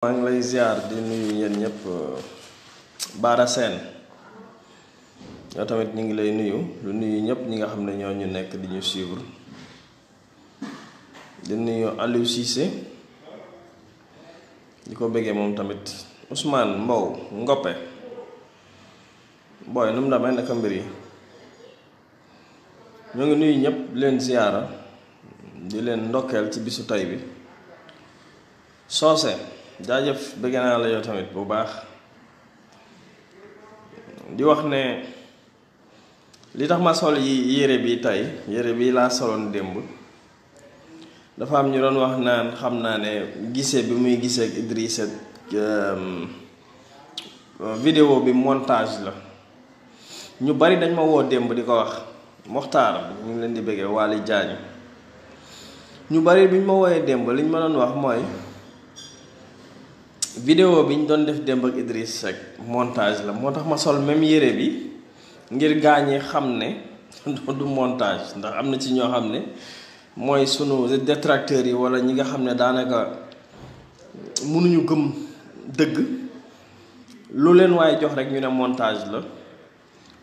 maa ngi lay ziar di nuyu yéen ñëpp Bara Sène yow tamit ñu ngi lay nuyu lu nuyu ñëpp ñi nga xam ne ñoo ñu nekk di ñu suivre di nuyu Aliou Cissé di ko bëggee moom tamit Ousmane Mbow Ngoppe booy nu mu demee naka mbir yi ñoo ngi nuyu ñëpp di leen ziara di leen ndokkeel ci bisu tay bi soose jaajëf bëgg naa la yow tamit bu baax di wax ne li tax ma sol yi yére bi tey yére bi laa soloon démb dafa am ñu doon wax naan xam naa ne gise bi muy gisee ak Idrissa vidéo bi montage la ñu bari dañ ma woo démb di ko wax Moxtaar ñu ngi leen di bëggee Waly Diagne ñu bari bi ñu ma wooyee démb liñ ma doon wax mooy vidéo bi ñu doon def démb ak Idriss Seck montage la moo tax ma sol même yére bi ngir gaañi xam ne du montage ndax am na ci ñoo xam ne mooy sunu détracteurs yi wala ñi nga xam ne daanaka mënuñu gëm dëgg lu leen waaye jox rek ñu ne montage la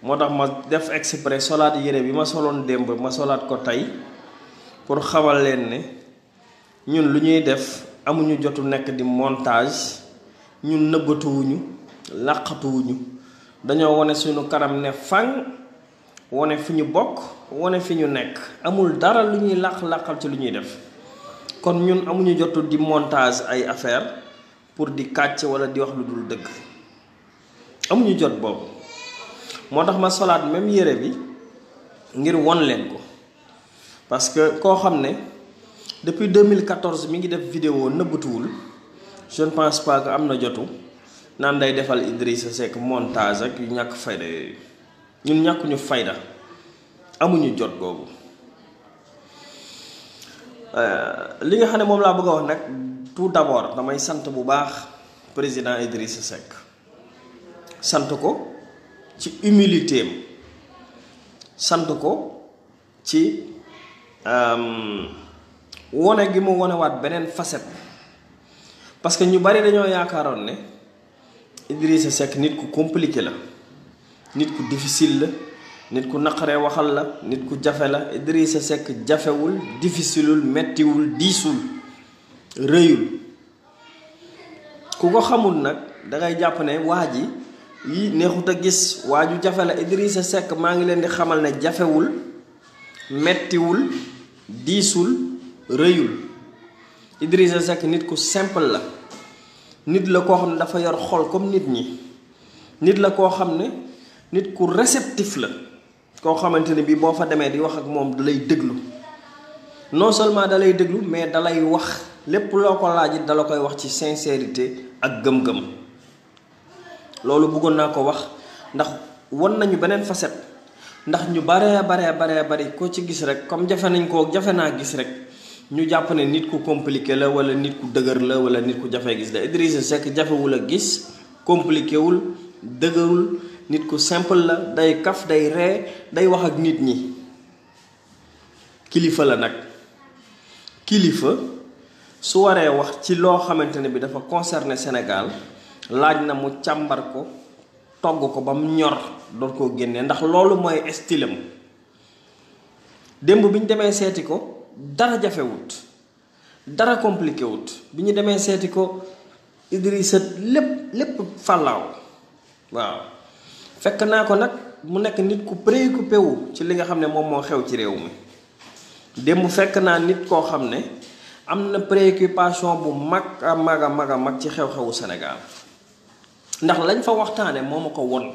moo tax ma def exprès solaat yére bi ma soloon démb ma solaat ko tey pour xamal leen ne ñun lu ñuy def amuñu jotu nekk di montage ñun nëbbatuwuñu làqatuwuñu dañoo wone suñu kanam ne fang wone fi ñu bokk wone fi ñu nekk amul dara lu ñuy làqal ci lu ñuy def kon ñun amuñu jotu di montage ay affaire pour di kàcc wala di wax lu dul dëgg amuñu jot boobu moo tax ma solaat même yére bi ngir won leen ko parce que koo xam ne depuis 2014 mi ngi def vidéo nëbbatuwul je ne pense pas que am na jotu naan day defal Idrissa Seck montage ak yu ñàkk fayda yooyu ñun ñàkkuñu fayda amuñu jot boobu li nga xam ne moom laa bëgg a wax nag tout d'abord damay sant bu baax président Idrissa Seck sant ko ci humilité am sant ko ci wone gi mu wonewaat beneen facette parce que ñu bari dañoo yaakaaroon ne Idrissa Seck nit ku compliqué la nit ku difficile la nit ku naqaree waxal la nit ku jafe la Idrissa Seck jafewul difficileul mettiwul diisul rëyul ku ko xamul nag dangay jàpp ne waa ji yi neexut a gis waa ju jafe la Idrissa Seck maa ngi leen di xamal ne jafewul mettiwul diisul rëyul Idrissa Seck nit ku simple la nit la koo xam ne dafa yor xol comme nit ñi nit la koo xam ne nit ku réceptif la koo xamante ne bii boo fa demee di wax ak moom dalay déglu non seulement dalay déglu mais dalay wax lépp loo ko laaj dala koy wax ci sincérité ak gëm-gëm loolu bëggoon naa ko wax ndax won nañu beneen facette ndax ñu bari ko ci gis rek comme jafe nañ koo jafe naa gis rek ñu jàpp ne nit ku compliqué la wala nit ku dëgër la wala nit ku jafe gis la Idrissa Seck jafewul a gis compliqué wul dëgërul nit ku simple la day kaf day ree day wax ak nit ñi kilifa la nag kilifa su waree wax ci loo xamante ne bi dafa concerné Sénégal laaj na mu càmbar ko togg ko ba mu ñor doon koo génnee ndax loolu mooy stylam démb bi ñu demee seeti ko dara jafewut dara compliqué wut bi ñu demee seeti ko Idrissa lépp fàllaaw waaw fekk naa ko nag mu nekk nit ku préoccupé wu ci li nga xam ne moom moo xew ci réew mi démb fekk naa nit koo xam ne am na préoccupation bu mag a mag ci xew-xewu Sénégal ndax lañ fa waxtaane moo ma ko won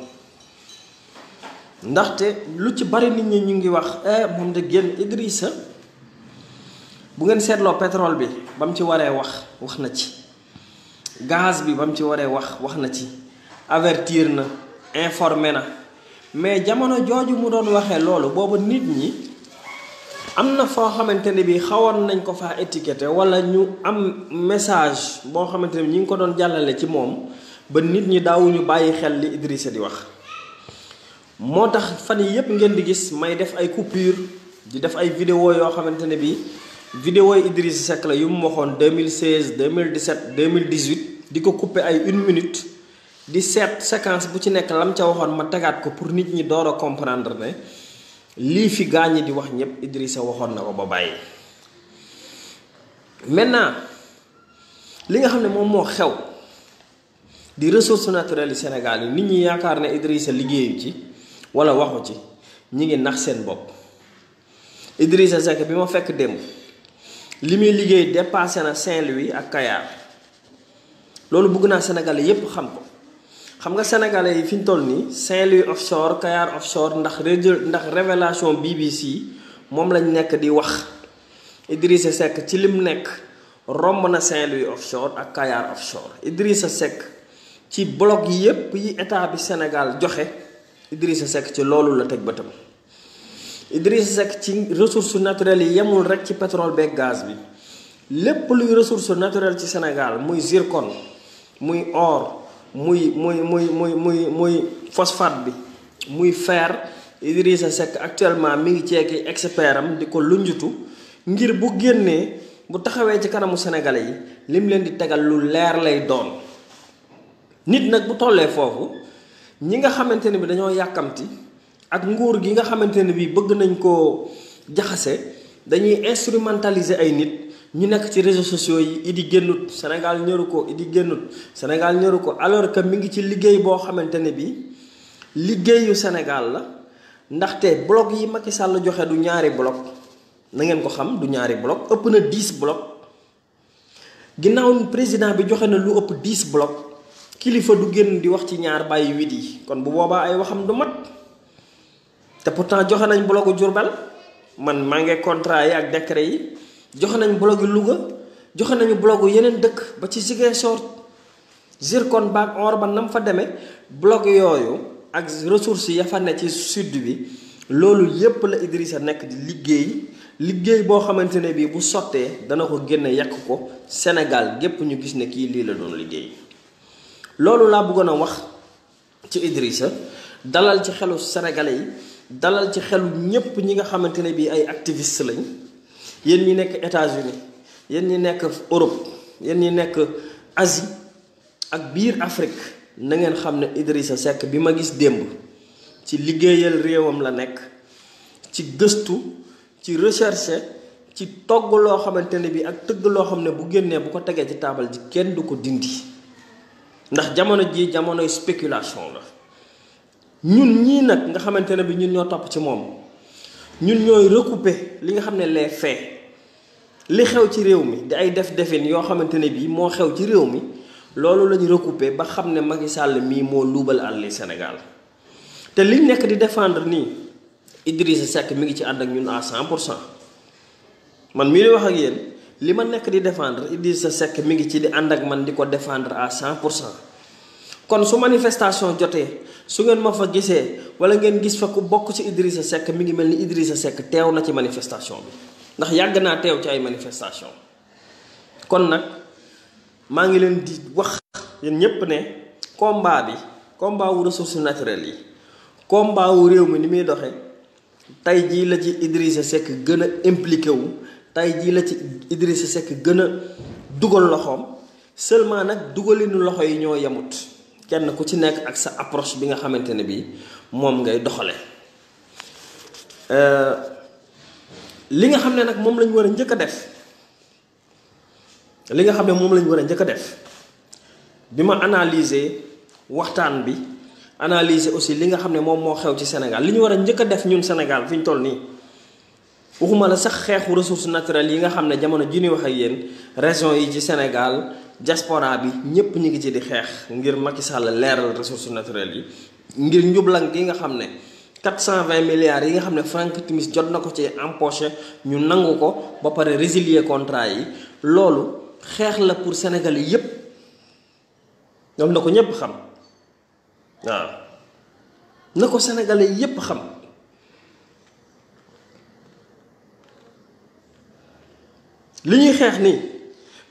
ndaxte lu ci bari nit ñi ñu ngi wax moom de génn Idrissa bu ngeen seetloo pétrole bi ba mu ci waree wax na ci gaz bi ba mu ci waree wax na ci avertir na informé na mais jamono jooju mu doon waxee loolu boobu nit ñi am na foo xamante ne bi xawoon nañ ko faa étiqueté wala ñu am message boo xamante ne ñi ngi ko doon jàllale ci moom ba nit ñi daawuñu bàyyi xel li Idrissa di wax moo tax fan yi yépp ngeen di gis may def ay coupure di def ay vidéo yoo xamante ne bi vidéo yi Idrissa Seck la yu mu waxoon 2016 2017 2018 di ko couper ay 1 minute di seet séquence bu ci nekk lam ca waxoon ma tegaat ko pour nit ñi door a comprendre ne lii fi gaañi di wax ñëpp Idrissa waxoon na ko ba bàyyi. maintenant li nga xam ne moom moo xew di ressources naturelles yi Sénégal yi nit ñi yaakaar ne Idrissa liggéeyu ci wala waxu ci ñi ngi nax seen bopp. Idrissa Seck bi ma fekk démb li muy liggéey dépassé na Saint-Louis ak Kayar loolu bëgg naa Sénégalais yépp xam ko. xam nga sénégalais yi fi ñu toll nii Saint-Louis offshore Kayar offshore ndax révélation BBC moom lañ nekk di wax Idrissa Seck ci lim nekk romb na Saint-Louis offshore ak Kayar offshore. Idrissa Seck ci bloc yi yépp yi état bi Sénégal joxe Idrissa Seck ci loolu la teg bëtam. Idrissa Seck ci ressources naturelles yi yemul rek ci pétrole beeg gaz bi lépp luy ressource naturelle ci Sénégal muy zircon muy or. muy phosphate bi muy fer Idrissa Seck actuellement mi ngi ceeki expert am di ko lunjutu ngir bu génnee bu taxawee ci kanamu sénégalais yi lim leen di tegal lu leer lay doon. nit nag bu tollee foofu ñi nga xamante ne bi dañoo yàkkamti ak nguur gi nga xamante ne bi bëgg nañ koo jaxase dañuy instrumentaliser ay nit ñu nekk ci réseaux sociaux yi Idi génnut Sénégal ñëru ko Idi génnut Sénégal ñëru ko alors que mi ngi ci liggéey boo xamante ne bi liggéeyu Sénégal la ndaxte bloc yi Macky Sall joxe du ñaari bloc na ngeen ko xam du ñaari bloc ëpp na 10 bloc ginnaaw président bi joxe na lu ëpp 10 bloc kilifa du génn di wax ci ñaar bàyyi 8 yi kon bu boobaa ay waxam du mat te pourtant joxe nañ blocu Diourbel man maa ngi contrat yi ak décret yi joxe nañ blogu Louga joxe nañu blogu yeneen dëkk ba ci Ziguinchor zircon baak or ba nam fa demee blog yooyu ak ressources ya fa ne ci sud bi loolu yépp la Idrissa nekk di liggéey boo xamante ne bii bu sottee dana ko génne yàq ko Sénégal gépp ñu gis ne kii lii la doon liggéey. loolu laa bëggoon a wax ci Idrissa dalal ci xelu sénégalais yi dalal ci xelu ñépp ñi nga xamante ne bii ay activistes lañ. yéen ñi nekk États-Unis yéen ñi nekk Europe yéen ñi nekk Asie ak biir Afrique na ngeen xam ne Idrissa Seck bi ma gis démb ci liggéeyal réewam la nekk ci gëstu ci recherche ci togg loo xamante ne bi ak tëgg loo xam ne bu génnee bu ko tegee ci taabal ji kenn du ko dindi ndax jamono ji jamonoy spéculation la. ñun ñii nag nga xamante ne bi ñun ñoo topp ci moom ñun ñooy recouper li nga xam ne les faits li xew ci réew mi di ay defin yoo xamante ne bii moo xew ci réew mi loolu la ñu recouper ba xam ne Macky Sall mii moo luubal àlli Sénégal te liñ nekk di défendre nii Idrissa Seck mi ngi ci ànd ak ñun à 100%. man mii di wax ak yéen li ma nekk di défendre Idrissa Seck mi ngi ci di ànd ak man di ko défendre à 100%. kon su manifestation jotee su ngeen ma fa gisee wala ngeen gis fa ku bokk ci Idrissa Seck mi ngi mel ni Idrissa Seck teew na ci manifestation bi ndax yàgg naa teew ci ay manifestation kon nag maa ngi leen di wax yéen ñépp ne combat wu ressources naturelles yi combat wu réew mi ni muy doxee tey jii la ci Idrissa Seck gën a impliqué wu tey jii la ci Idrissa Seck gën a dugal loxoom seulement nag dugalinu loxo yi ñoo yemut kenn ku ci nekk ak sa approche bi nga xamante ne bii moom ngay doxale li nga xam ne nag moom lañu war a njëkk a def bi ma analyser waxtaan bi analyser aussi li nga xam ne moom moo xew ci Sénégal li ñu war a njëkk a def ñun Sénégal fi ñu toll nii waxuma la sax xeexu ressources naturelles yi nga xam ne jamono ji ñuy wax ak yéen région yi ci Sénégal diaspora bi ñépp ñu ngi ci di xeex ngir Macky Sall leeral ressources naturelles yi ngir njublang gi nga xam ne 420 milliards yi nga xam ne Frank Timis jot na ko ci empoché ñu nangu ko ba pare résilier contrat yi loolu xeex la pour Sénégal yi yépp ñoom na ko ñépp xam waaw na ko Sénégalais yépp xam li ñuy xeex ni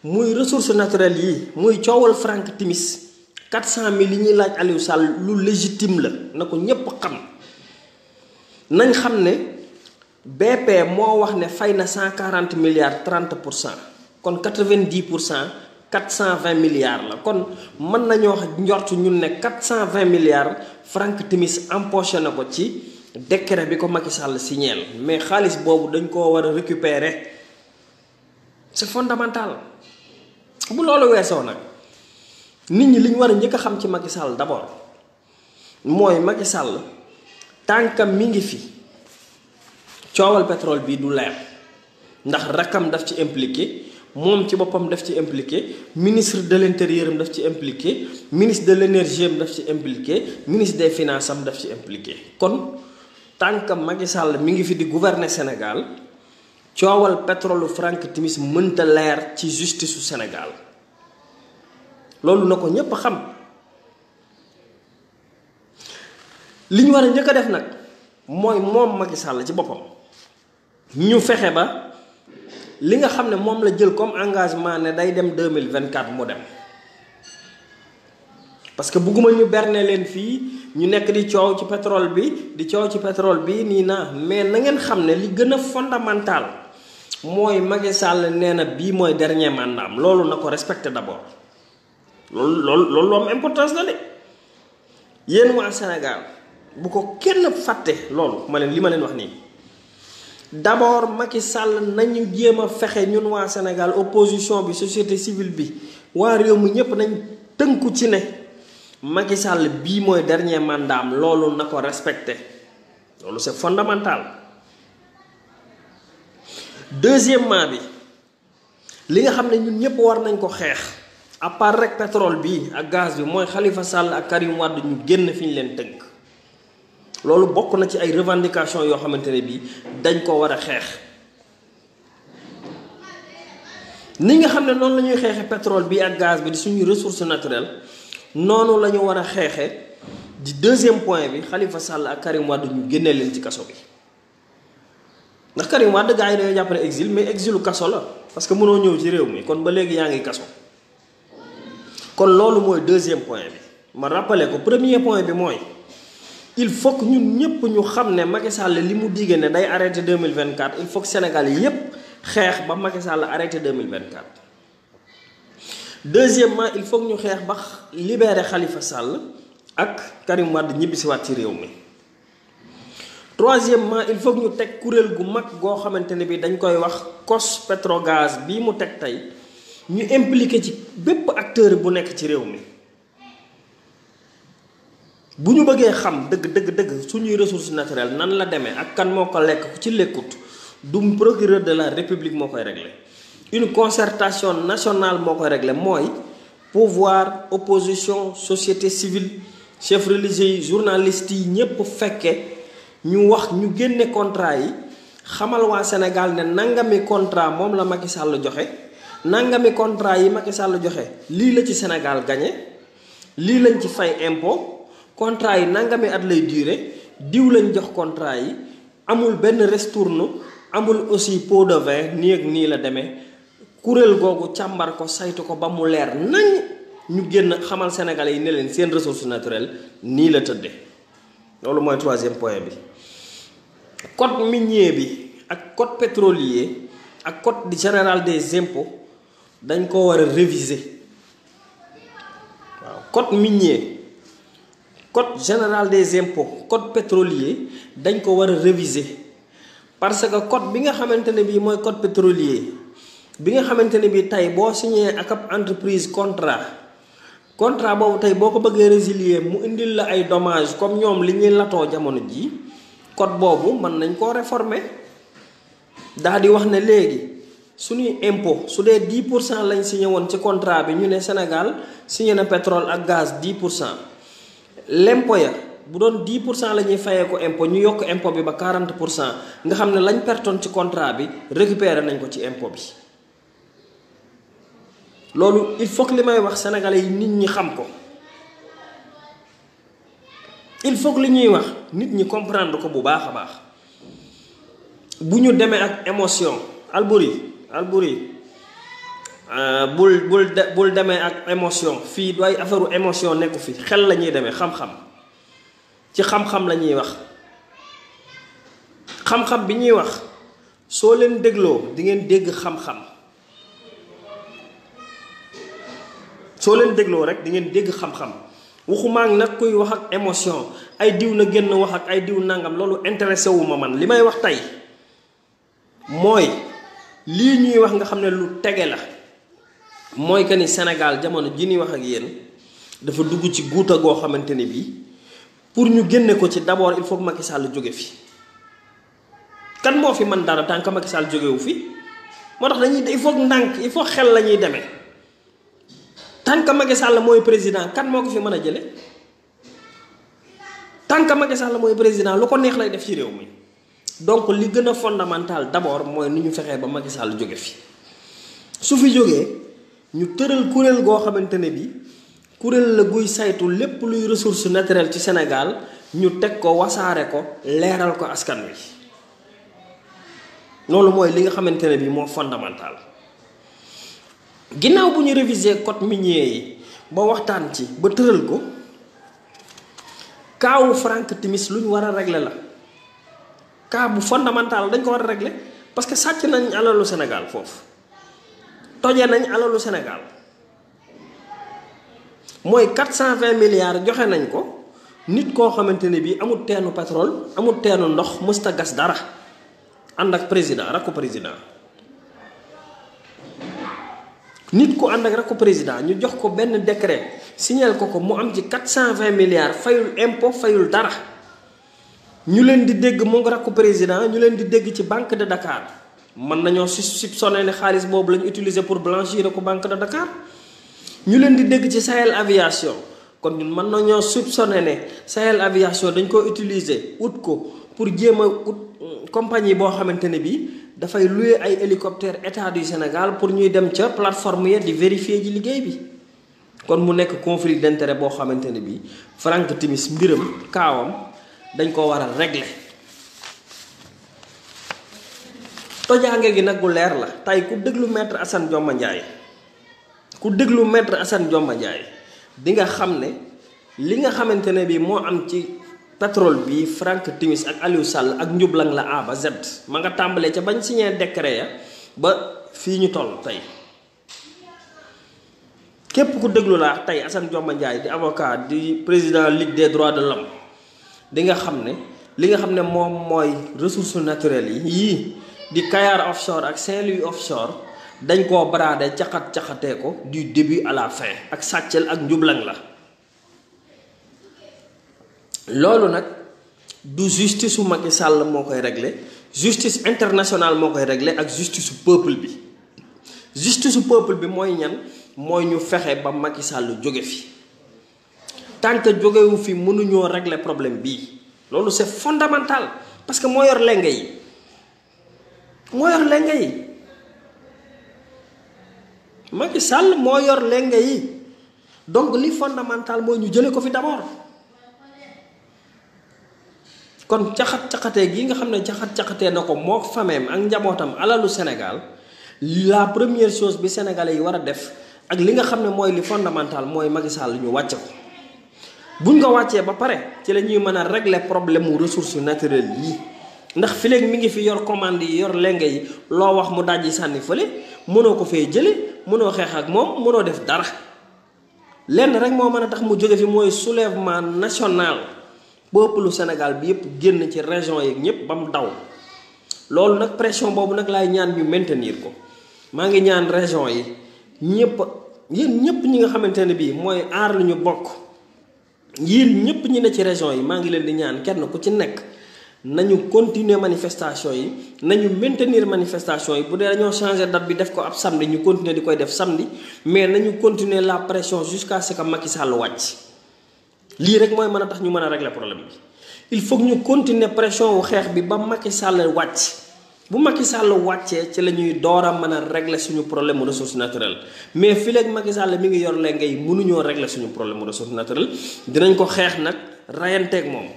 muy ressources naturelles yi muy coowal Frank Timis 400 000 yi ñuy laaj Aliou Sall lu légitime la na ko ñépp xam nañ xam ne BP moo wax ne fay na 140 milliards 30%. kon 90% 420 milliards la kon mën nañoo wax njort ñun ne 420 milliards Franck Timis empoché na ko ci décret bi ko Macky Sall signeel mais xaalis boobu dañ koo war a récupérer c'est fondamental. bu loolu weesoo nag nit ñi li ñu war a njëkk a xam ci Macky Sall d'abord mooy Macky Sall tànkam mi ngi fi coowal pétrole bi du leer ndax rakkam daf ci impliqué moom ci boppam daf ci impliqué ministre de l'intérieur am daf ci impliqué ministre de l'énergie am daf ci impliqué ministre des finances am daf ci impliqué kon tànkam Macky Sall mi ngi fi di gouverner Sénégal coowal pétrole Franck Timis mënta leer ci justice su Sénégal loolu na ko ñépp xam li ñu war a njëkk a def nag mooy moom Macky Sall ci boppam ñu fexe ba li nga xam ne moom la jël comme engagement ne day dem 2024 mu dem parce que bugguma ñu berne leen fii ñu nekk di coow ci pétrole bi di coow ci pétrole bi nii naa mais na ngeen xam ne li gën a fondamental mooy Macky Sall nee na bii mooy dernier mandat am loolu na ko respecté d'abord loolu am importance la de yéen waa Sénégal bu ko kenn fàtte loolu li ma leen wax nii d'abord Macky Sall nañu jéem a fexe ñun waa Sénégal opposition bi société civile bi waa réew mi ñépp nañ tënku ci ne Macky Sall bii mooy dernier mandat am loolu na ko respecté loolu c'est fondamental. Deuxièmement bi li nga xam ne ñun ñëpp war nañ ko xeex à part rek pétrole bi ak gaz bi mooy Khalifa Sall ak Karim Wade ñu génn fi ñu leen tënk loolu bokk na ci ay revendications yoo xamante ne bii dañ ko war a xeex. ni nga xam ne noonu la ñuy xeexe pétrole bi ak gaz bi di suñuy ressources naturelles noonu la ñu war a xeexe di deuxième point bi Khalifa Sall ak Karim Wade ñu génnee leen ci kaso bi. ndax Karim Wade gars yi dañoo jàpp ne exil mais exilu kaso la parce que mënoo ñëw ci réew mi kon ba léegi yaa ngi kaso kon loolu mooy deuxième point bi ma rappelé ko premier point bi mooy il faut que ñun ñëpp ñu xam ne Macky Sall li mu digée ne day arrêté 2024 il faut que Sénégal yépp xeex ba Macky Sall arrêté 2024. deuxièmement il faut que ñu xeex ba libérer Khalifa Sall ak Karim Wade ñibbisiwaat ci réew mi. troisièmement il faut que ñu teg kuréel gu mag goo xamante ne bi dañ koy wax COS Petrogaz bii mu teg tey ñu impliqué ci bépp acteur bu nekk ci réew mi bu ñu bëggee xam dëgg suñuy ressources naturelles nan la demee ak kan moo ko lekk ku ci lekkut du procureur de la république moo koy régler une concertation nationale moo koy régler mooy pouvoir opposition société civile chefs religieux yi journalistes yi ñépp fekke ñu wax ñu génne contrat yi xamal waa Sénégal ne nangami contrat moom la Macky Sall joxe nangami contrat yi Macky Sall joxe lii la ci Sénégal gagné lii lañ ci fay impôt contrat yi nangami at lay durer diw lañ jox contrat yi amul benn ristourne amul aussi pot de vin nii ak nii la demee kuréel googu càmbar ko saytu ko ba mu leer nañ ñu génn xamal Sénégalais yi ne leen seen ressource naturelle nii la tëddee loolu mooy troisième point bi. code minier bi ak code pétrolier ak code général des impôts dañ ko war a réviser waaw code minier code général des impôts code pétrolier dañ ko war a réviser parce que code bi nga xamante ne bii mooy code pétrolier bi nga xamante ne bii tey boo signé ak ab entreprise contrat boobu tey boo ko bëggee résilier mu indil la ay dommages comme ñoom li ñuy latoo jamono ji code boobu mën nañ koo réformer daal di wax ne léegi suñuy impôt su dee 10% lañ signé woon ci contrat bi ñu ne Sénégal signé na pétrole ak gaz 10% l'impôt ya bu doon 10% la ñuy fayee ko impôt ñu yokk impôt bi ba 40% nga xam ne lañ pertoon ci contrat bi récupérer nañ ko ci impôt bi loolu il faut que li may wax sénégalais yi nit ñi xam ko il faut que li ñuy wax nit ñi comprendre ko bu baax a baax bu ñu demee ak émotion Alboury bul demee ak émotion fii du ay affaire émotion nekku fi xel la ñuy demee xam-xam ci xam-xam la ñuy wax xam-xam bi ñuy wax soo leen dégloo di ngeen dégg xam-xam soo leen dégloo rek di ngeen dégg xam-xam waxumaa nag kuy wax ak émotion ay diw na génn wax ak ay diw nangam loolu intéressé wu ma man li may wax tey mooy lii ñuy wax nga xam ne lu tege la mooy que ni Sénégal jamono ji ñuy wax ak yéen dafa dugg ci guuta goo xamante ni bii pour ñu génne ko ci d'abord il faut que Macky Sall jóge fi kan moo fi man dara tant que Macky Sall jógewu fi moo tax dañuy il faut ndànk il faut xel la ñuy demee tant que Macky Sall mooy président kan moo ko fi mën a jële tant que Macky Sall mooy président lu ko neex lay def ci réew mi donc li gën a fondamental d'abord mooy ni ñu fexee ba Macky Sall jóge fi su fi jógee ñu tëral kuréel goo xamante ne bi kuréel la guy saytu lépp luy ressource naturelle ci Sénégal ñu teg ko wasaare ko leeral ko askan wi loolu mooy li nga xamante ne bi moo fondamental ginnaaw bu ñu réviser code minier yi ba waxtaan ci ba tëral ko kaawu Frank Timis lu ñu war a régler la cas bu fondamental dañ ko war a régler parce que sàcc nañ alalu Sénégal foofu tojee nañ alalu Sénégal mooy 420 milliards joxe nañ ko nit koo xamante ne bii amul teenu pétrole amul teenu ndox mësta gas dara ànd ak président rakku président nit ku ànd ak rakku président ñu jox ko benn décret signal ko mu am ci 420 milliards fayul impôt fayul dara ñu leen di dégg mu ngi rakku président ñu leen di dégg ci banque de Dakar mën nañoo soupçonné ne xaalis boobu lañ utiliser pour blanchir ko banque de Dakar ñu leen di dégg ci Sahel aviation kon ñun mën nañoo soupçonné ne Sahel aviation dañ ko utiliser ut ko pour jéem a ut compagnie boo xamante ne bii dafay louer ay hélicoptère état du Sénégal pour ñuy dem ca plateforme ya di vérifier ji liggéey bi kon mu nekk conflit d'intérêt boo xamante ne bii Frank Timis mbiram kaawam dañ ko war a régler tojaange gi nag gu leer la tey ku déglu maître Assane Dioma Ndiaye di nga xam ne li nga xamante ne bii moo am ci pétrole bi Frank Timis ak Aliou Sall ak njublang la A ba Z ma nga tàmbalee ca bañ signé décret ya ba fii ñu toll tey képp ku déglu laa tey Assane Dioma Ndiaye di avocat di président Ligue des droits de l'homme di nga xam ne li nga xam ne moom mooy ressources naturelles yii di Kayar offshore ak Saint-Louis offshore dañ koo baraade caxatee ko du début à la fin ak sàccel ak njublang la loolu nag du justice su Macky Sall moo koy régler justice internationale moo koy régler ak justice su peuple bi justice su peuple bi mooy ñan mooy ñu fexe ba Macky Sall jóge fi tant que jógewu fi mënuñoo régler problème bii loolu c'est fondamental parce que moo yor lenge yi Macky Sall moo yor lenge yi donc li fondamental mooy ñu jële ko fi d'abord kon caxatee gi nga xam ne caxatee na ko moo fameem ak njabootam alalu Sénégal la première chose bi sénégalais yi war a def ak li nga xam ne mooy li fondamental mooy Macky Sall ñu wàcce ko buñ ko wàccee ba pare ci la ñuy mën a régler problème mu ressources naturelles yi ndax fi léegi mi ngi fi yor commande yi yor lenge yi loo wax mu dajji sànni fële mënoo ko fee jële mënoo xeex ak moom mënoo def dara lenn rek moo mën a tax mu jóge fi mooy soulèvement national peuple Sénégal bi yëpp génn ci région yeeg ñëpp ba mu daw loolu nag pression boobu nag laay ñaan ñu maintenir ko maa ngi ñaan région yi ñëpp yéen ñëpp ñi nga xamante ne bii mooy aar lu ñu bokk yéen ñëpp ñi ne ci région yi maa ngi leen di ñaan kenn ku ci nekk nañu continuer manifestation yi nañu maintenir manifestation yi bu dee dañoo changer date bi def ko ab samedi ñu continuer di koy def samedi mais nañu continuer la pression jusqu'à ce que Macky Sall wàcc lii rek mooy mën a tax ñu mën a régler problème bi il faut que ñu continuer pression wu xeex bi ba Macky Sall wàcc bu Macky Sall wàccee ci la ñuy door a mën a régler suñu problème mu ressource naturelle mais fii léegi Macky Sall mi ngi yor lenge yi mënuñoo régler suñu problème mu ressource naturelle dinañ ko xeex nag rayanteeg moom.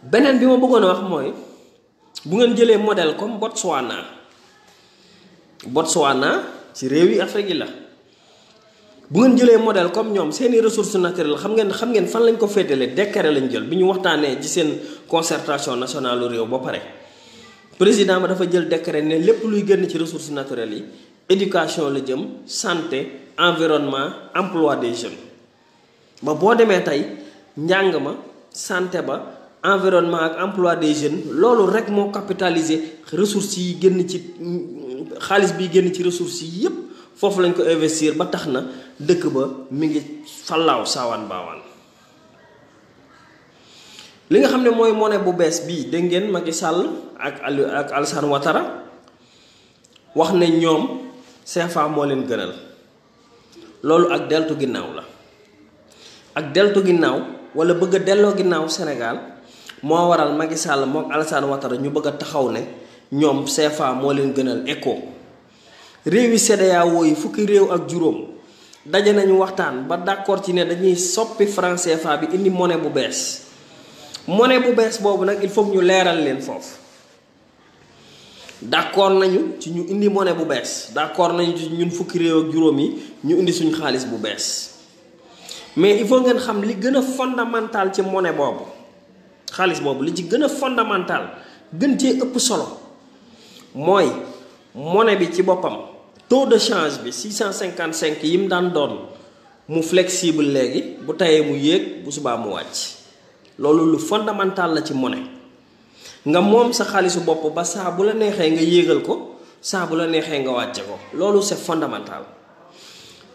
beneen bi ma bëggoon a wax mooy bu ngeen jëlee modèle comme Botswana ci réew yi Afrique yi la bu ngeen jëlee modèle comme ñoom seeni ressources naturelles xam ngeen fan lañ ko féetale décret lañ jël bi ñu waxtaanee ci seen concertation nationale réew ba pare président ba dafa jël décret ne lépp luy génn ci ressources naturelles yi éducation la jëm, santé, environnement, emploi des jeunes. ba boo demee tey njàng ma santé ba environnement ak emploi des jeunes loolu rek moo capitaliser ressources yi génn ci xaalis bi génn ci ressources yi yépp foofu lañ ko investir ba tax na dëkk ba mi ngi fallaaw saawaan baawaan. li nga xam ne mooy monnaie bu bees bii dégg ngeen Macky Sall ak Alassane Ouattara wax ne ñoom CFA moo leen gënal loolu ak deltu ginnaaw la ak deltu ginnaaw wala bëgg a delloo ginnaaw Sénégal moo waral Macky Sall mook Alassane Ouattara ñu bëgg a taxaw ne ñoom CFA moo leen gënal ECO. réewi CEDEAO yi fukki réew ak juróom daje nañu waxtaan ba d'accord ci ne dañuy soppi franc CFA bi indi monnaie bu bees. monnaie bu bees boobu nag il faut ñu leeral leen foofu d'accord nañu ci ñu indi monnaie bu bees d'accord nañu ci ñun fukki réew ak juróom yi ñu indi suñu xaalis bu bees mais il faut ngeen xam li gën a fondamental ci monnaie boobu xaalis boobu li ci gën a fondamental gën cee ëpp solo mooy monnaie bi ci boppam taux de change bi 655 yi mu daan doon mu flexible léegi bu tayee mu yéeg bu subaa mu wàcc. loolu lu fondamental la ci monnaie nga moom sa xaalisu bopp ba saa bu la neexee nga yéegal ko saa bu la neexee nga wàcce ko loolu c'est fondamental.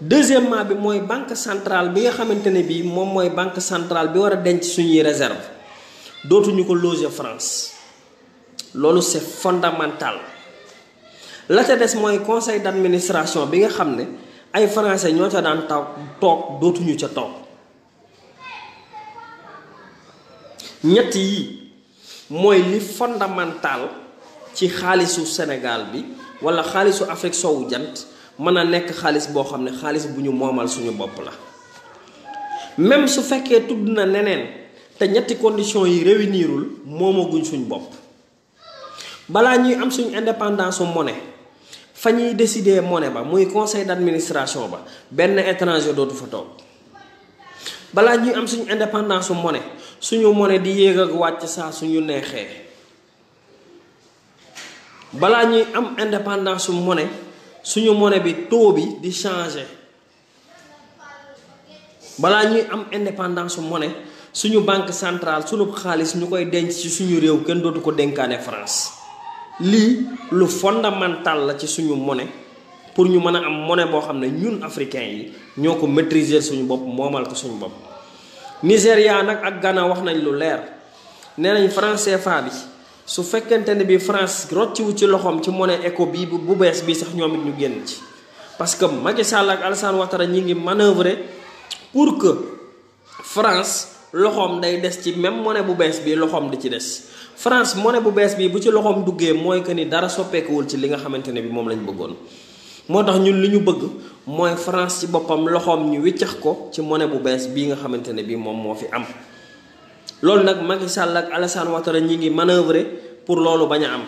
deuxièmement bi mooy banque centrale bi nga xamante ne bii moom mooy banque centrale bi war a denc suñuy réserve dootuñu ko loger France loolu c'est fondamental. la ca des mooy conseil d'administration bi nga xam ne ay français ñoo ca daan toog dootuñu ca toog. ñett yi mooy li fondamental ci xaalisu Sénégal bi wala xaalisu Afrique sowu jant mën a nekk xaalis boo xam ne xaalis bu ñu moomal suñu bopp la. même su fekkee tudd na neneen te ñetti conditions yi réunirul moomaguñ suñ bopp balaa ñuy am suñ indépendance su monnaie fa ñuy décider monnaie ba muy conseil d'administration ba benn étranger dootu fa toog. balaa ñuy am suñu indépendance su monnaie suñu monnaie di yéeg ak wàcc saa suñu neexee balaa ñuy am indépendance su monnaie suñu monnaie bi taux bi di changer balaa ñuy am indépendance su monnaie suñu banque centrale suñu xaalis ñu koy denc ci suñu réew kenn dootu ko dénkaane France. lii lu fondamental la ci suñu monnaie pour ñu mën a am monnaie boo xam ne ñun africains yi ñoo ko maîtriser suñu bopp moomal ko suñu bopp. Nigéria nag ak Ghana wax nañ lu leer nee nañ franc CFA bi su fekkente ne bi France rocciwu ci loxoom ci monnaie ECO bii bu bees bii sax ñoom it ñu génn ci. parce que Macky Sall ak Alassane Ouattara ñi ngi manœuvrer pour que France loxoom day des ci même monnaie bu bees bii loxoom di ci des. France monnaie bu bees bii bu ci loxoom duggee mooy que ni dara soppeekuwul ci li nga xamante ne bi moom lañ bëggoon. moo tax ñun li ñu bëgg mooy France ci boppam loxoom ñu wiccax ko ci monnaie bu bees bii nga xamante ne bii moom moo fi am. loolu nag Macky Sall ak Alassane Ouattara ñi ngi manœuvrer pour loolu bañ a am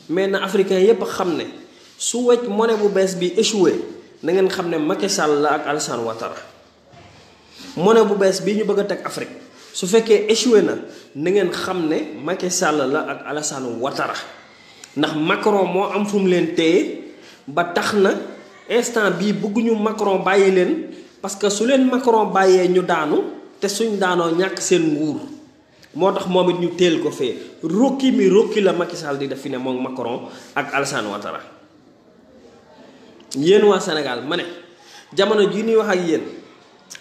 mais na africain yépp xam ne su wecc monnaie bu bees bi échoué na ngeen xam ne Macky Sall la ak Alassane Ouattara. monnaie bu bees bii ñu bëgg a teg Afrique su fekkee échoué na ngeen xam ne Macky Sall la ak Alassane Ouattara ndax Macron moo am fu mu leen téye. ba tax na instant bii bëgguñu Macron bàyyi leen parce que su leen Macron bàyyee ñu daanu te suñ daanoo ñàkk seen nguur moo tax moom it ñu teel ko fee rokki la Macky Sall di def fi ne moom Macron ak Alassane Ouattara. yéen waa Sénégal ma ne jamono jii ñuy wax ak yéen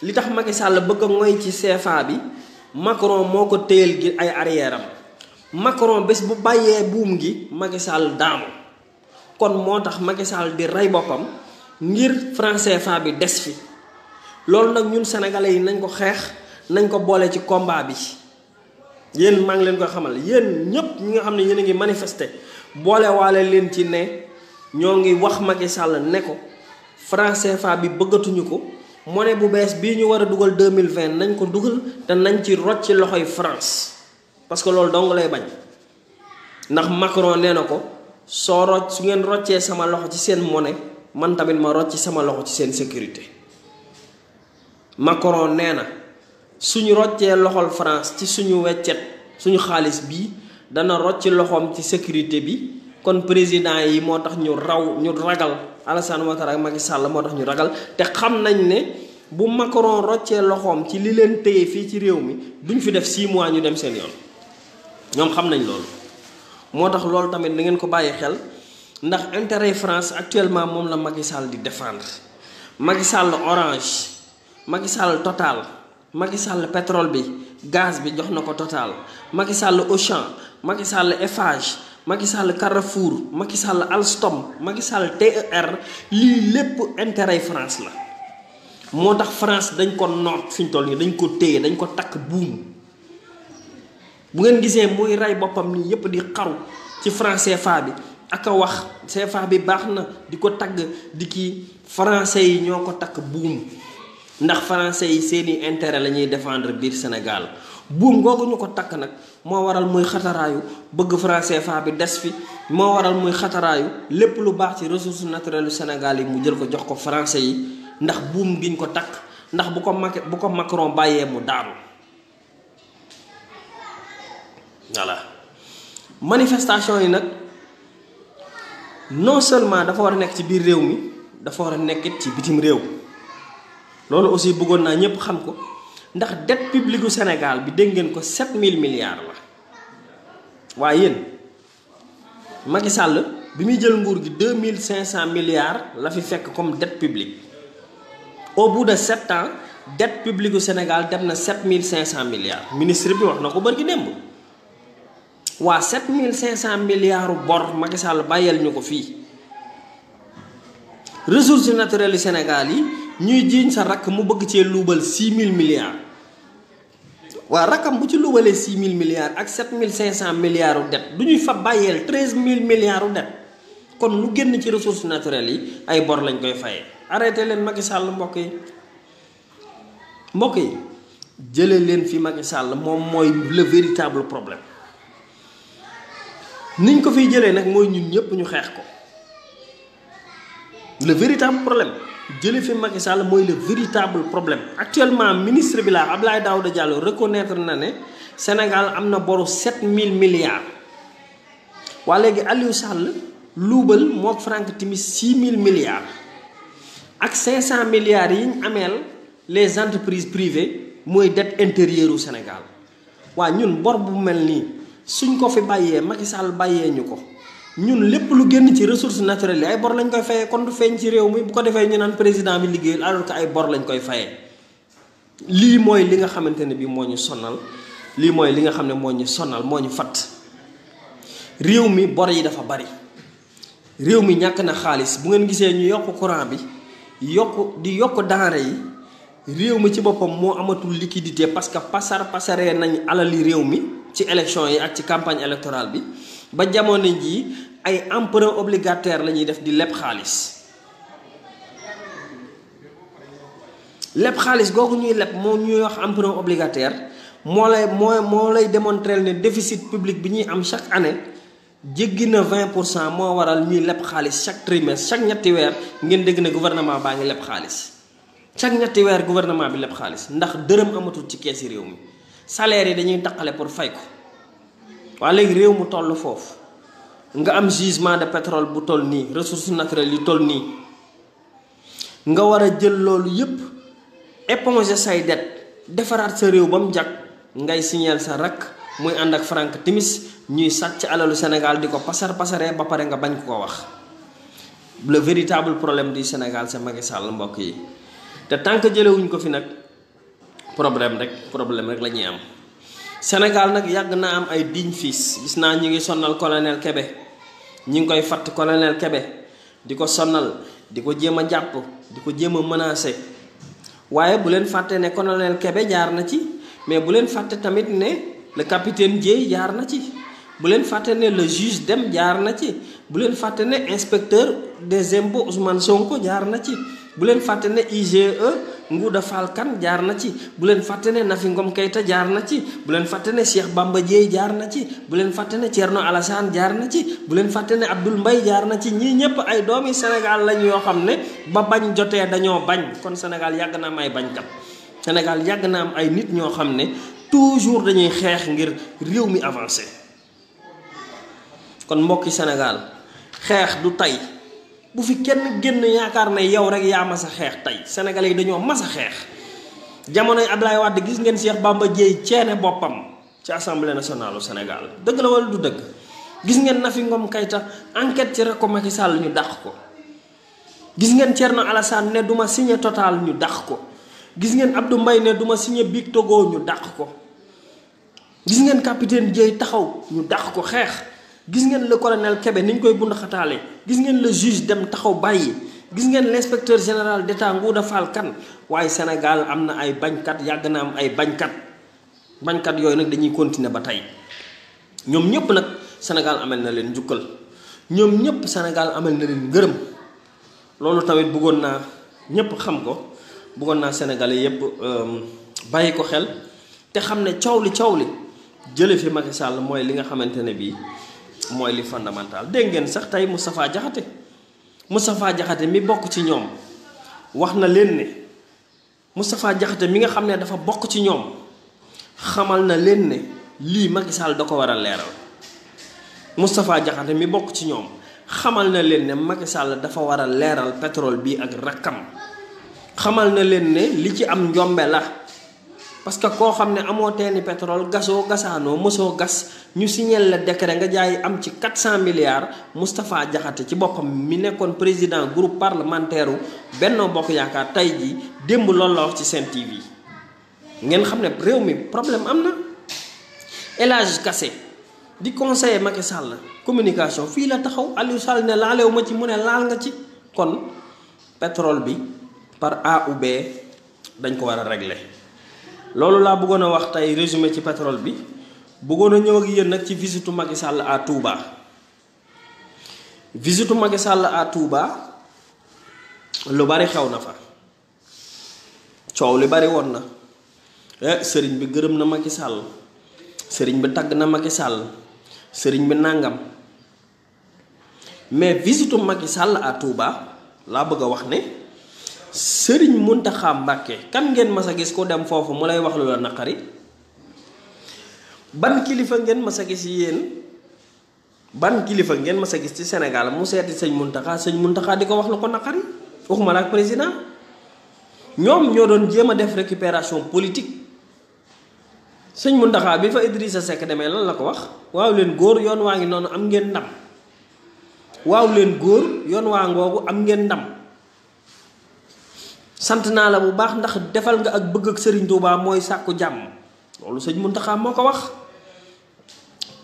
li tax Macky Sall bëgg a ngoy ci CFA bi Macron moo ko téyel gi ay arrière am Macron bés bu bàyyee buum gi Macky Sall daanu. kon moo tax Macky Sall di rey boppam ngir franc CFA bi des fi loolu nag ñun sénégalais yi nañ ko xeex nañ ko boole ci combat bi yéen maa ngi leen ko xamal yéen ñëpp ñi nga xam ne yéen a ngi manifester boole waale leen ci ne ñoo ngi wax Macky Sall ne ko franc CFA bi bëggatuñu ko monnaie bu bees bii ñu war a dugal 2020 nañ ko dugal te nañ ci rocc ci loxoy France parce que loolu dong lay bañ ndax Macron nee na ko. su ngeen roccee sama loxo ci seen monnaie man tamit ma rocc sama loxo ci seen sécurité Macron nee na suñu roccee loxol France ci suñu weccet suñu xaalis bii dana rocci loxoom ci sécurité bi kon président yi moo tax ñu ragal Alassane Ouattara ak Macky Sall moo tax ñu ragal te xam nañ ne bu Macron roccee loxoom ci li leen téye fii ci réew mi duñ fi def 6 mois ñu dem seen yoon ñoom xam nañ loolu. moo tax loolu tamit da ngeen ko bàyyi xel ndax intérêt France actuellement moom la Macky Sall di défendre Macky Sall Orange Macky Sall Total Macky Sall pétrole bi gaz bi jox na ko Total Macky Sall Auchan Macky Sall Eiffage Macky Sall Carrefour Macky Sall Alstom Macky Sall TER lii lépp intérêt France la moo tax France dañ ko noot fi ñu toll nii dañ ko téye dañ ko takk buum bu ngeen gisee muy rey boppam nii yépp di xaru ci franc CFA bi ak a wax CFA bi baax na di ko tagg di kii français yi ñoo ko takk buum ndax français yi seeni intérêt la ñuy défendre biir Sénégal buum googu ñu ko takk nag moo waral muy xataraayu bëgg franc CFA bi des fi moo waral muy xataraayu lépp lu baax ci ressources naturelles yu Sénégal yi mu jël ko jox ko français yi ndax buum giñ ko takk ndax bu ko Macron bàyyee mu daanu. voilà manifestation yi nag non seulement dafa war a nekk ci biir réew mi dafa war a nekkit ci bitim réew loolu aussi bëggoon naa ñëpp xam ko ndax dette publique gu Sénégal bi dégg ngeen ko 7000 milliards la waaye yéen Macky Sall bi muy jël nguur gi 2500 milliards la fi fekk comme dette publique au bout de 7 ans dette publique gu Sénégal dem na 7500 milliards ministre bi wax na ko bërki démb waa 7500 milliards bor Macky Sall bàyyeel ñu ko fii ressources naturelles yu Sénégal yi ñuy jiiñ sa rakk mu bëgg cee luubal 6000 milliards waa rakkam bu ci luubalee 6000 milliards ak 7500 milliards u dette du ñuy fa bàyyeel 13000 milliards u dette kon lu génn ci ressources naturelles yi ay bor lañ koy fayee arrêté leen Macky Sall mbokk yi jëlee leen fi Macky Sall moom mooy le véritable problème niñ ko fiy jëlee nag mooy ñun ñëpp ñu xeex ko le véritable problème jëlee fi Macky Sall mooy le véritable problème actuellement ministre bi laa Abdoulaye Daouda Diallo reconnaître na ne Sénégal am na boru 7000 milliards waa léegi Aliou Sall luubal mook Franck Timis 6000 milliards ak 500 milliards yi ñu ameel les entreprises privées mooy dette intérieure u Sénégal waa ñun bor bu mel nii suñ ko fi bàyyee Macky Sall bàyyee ñu ko ñun lépp lu génn ci ressources naturelles yi ay bor lañ koy fayee kon du feeñ ci réew mi bu ko defee ñu naan président bi liggéeyul alors que ay bor lañ koy fayee lii mooy li nga xamante ne bi moo ñu sonal lii mooy li nga xam ne moo ñu sonal moo ñu fatt réew mi bor yi dafa bari réew mi ñàkk na xaalis bu ngeen gisee ñu yokk courant bi yokk denrée yi réew mi ci boppam moo amatul liquidité parce que pasaree nañ alali réew mi ci élection yi ak ci campagne électorale bi ba jamono jii ay emprunt obligataire la ñuy def di leb xaalis googu ñuy leb moom ñuy wax emprunt obligataire moo lay démontrer ne déficit public bi ñuy am chaque année jéggi na 20% moo waral ñuy leb xaalis chaque trimestre chaque ñetti weer ngeen dégg ne gouvernement baa ngi leb xaalis chaque ñetti weer gouvernement bi leb xaalis ndax dërëm amatul ci keesi réew mi salaire yi dañuy taqale pour fay ko waa léegi réew mu toll foofu nga am gisement de pétrole bu toll nii ressources naturelles yu toll nii nga war a jël loolu yépp éponger say dette defaraat sa réew ba mu jag ngay signal sa rakk muy ànd ak Franck Timis ñuy sàcc alalu Sénégal di ko pasaree ba pare nga bañ ko wax le véritable problème du Sénégal c'est Macky Sall mbokk yi te tant que jëlewuñ ko fi nag problème rek la ñuy am Sénégal nag yàgg naa am ay digne fils gis naa ñu ngi sonnal colonel Kébé ñi ngi koy fatt colonel Kébé di ko sonnal di ko jéem a jàpp di ko jéem a menacé waaye bu leen fàtte ne colonel Kébé jaar na ci mais bu leen fàtte tamit ne le capitaine Dièye jaar na ci bu leen fàtte ne le juge Dème jaar na ci bu leen fàtte ne inspecteur des impôts Ousmane Sonko jaar na ci bu leen fàtte ne IGE Ngouda Fall Kane jaar na ci bu leen fàtte ne Nafi Ngom Keïta jaar na ci bu leen fàtte ne Cheikh Bamba Dièye jaar na ci bu leen fàtte ne Thierno Alassane jaar na ci bu leen fàtte ne Abdoul Mbaye jaar na ci ñii ñëpp ay doomi Sénégal lañ yoo xam ne ba bañ jotee dañoo bañ kon Sénégal yàgg na am ay bañkat Sénégal yàgg na am ay nit ñoo xam ne toujours dañuy xeex ngir réew mi avancé kon mbokki Sénégal xeex du tey bu fi kenn génn yaakaar ne yow rek yaa mas a xeex tey sénégalais yi dañoo mas a xeex jamonoy Abdoulaye Wade gis ngeen Cheikh Bamba Dièye ceene boppam ci assemblée nationale du Sénégal dëgg la wala du dëgg gis ngeen Nafi Ngom Keïta enquête ci rek ko Macky Sall ñu dàq ko gis ngeen Thierno Alassane ne duma signé Total ñu dàq ko gis ngeen Abdou Mbaye ne duma signé Big Togo ñu dàq ko gis ngeen capitaine Dièye taxaw ñu dàq ko xeex gis ngeen le colonel Kébé ni ñu koy bund xataale gis ngeen le juge dem taxaw bàyyi gis ngeen l'inspecteur général d'État Ngouda Fall Kane waaye Sénégal am na ay bañkat yàgg na am ay bañkat yooyu nag dañuy continuer ba tey ñoom ñëpp nag Sénégal amel na leen njukkal ñoom ñëpp Sénégal amel na leen ngërëm loolu tamit bëggoon naa ñëpp xam ko bëggoon naa Sénégalais yëpp bàyyi ko xel te xam ne coow li jële fi Macky Sall mooy li nga xamante ne bii mooy li fondamental dégg ngeen sax tey Moustapha Diakhaté mi bokk ci ñoom wax na leen ne Moustapha Diakhaté mi nga xam ne dafa bokk ci ñoom xamal na leen ne lii Macky Sall da ko war a leeral Moustapha Diakhaté mi bokk ci ñoom xamal na leen ne Macky Sall dafa war a leeral pétrole bi ak rakkam xamal na leen ne li ci am njombe la parce que koo xam ne amoo teeni pétrole gasoo gasaanoo mosoo gas ñu signal la décret nga jaay am ci 400 milliards Moustapha Diakhaté ci boppam mi nekkoon président groupe parlementaire u Benno Bokk Yaakaar tey jii démb loolu la wax ci Sen TV ngeen xam ne réew mi problème am na El Hadj Kassé di conseiller Macky Sall communication fii la taxaw Aliou Sall ne laalew ma ci mu ne laal nga ci kon pétrole bi par A ou B dañ ko war a régler loolu laa bëggoon a wax tey résumé ci pétrole bi bëggoon a ñëw ak yéen nag ci visitu Macky Sall à Touba visitu Macky Sall à Touba lu bari xew na fa coow li bari woon na sëriñ bi gërëm na Macky Sall sëriñ bi tagg na Macky Sall sëriñ bi nàngam mais visitu Macky Sall à Touba laa bëgg a wax ne sëriñ Mountakha Mbacké kan ngeen mas a gis ko dem foofu mu lay wax lu la naqari ban kilifa ngeen mas a gis ci Sénégal mu seeti sëñ Mountakha di ko wax lu ko naqari waxuma la ak président ñoom ñoo doon jéem a def récupération politique sëñ Mountakha bi fa Idrissa Seck demee lan la ko wax waaw leen góor yoon waa ngi noonu am ngeen ndam waaw leen góor yoon waa ngoogu am ngeen ndam sant naa la bu baax ndax defal nga ak bëgg ak Serigne Touba mooy sàkku jàmm loolu sëñ Mountakha moo ko wax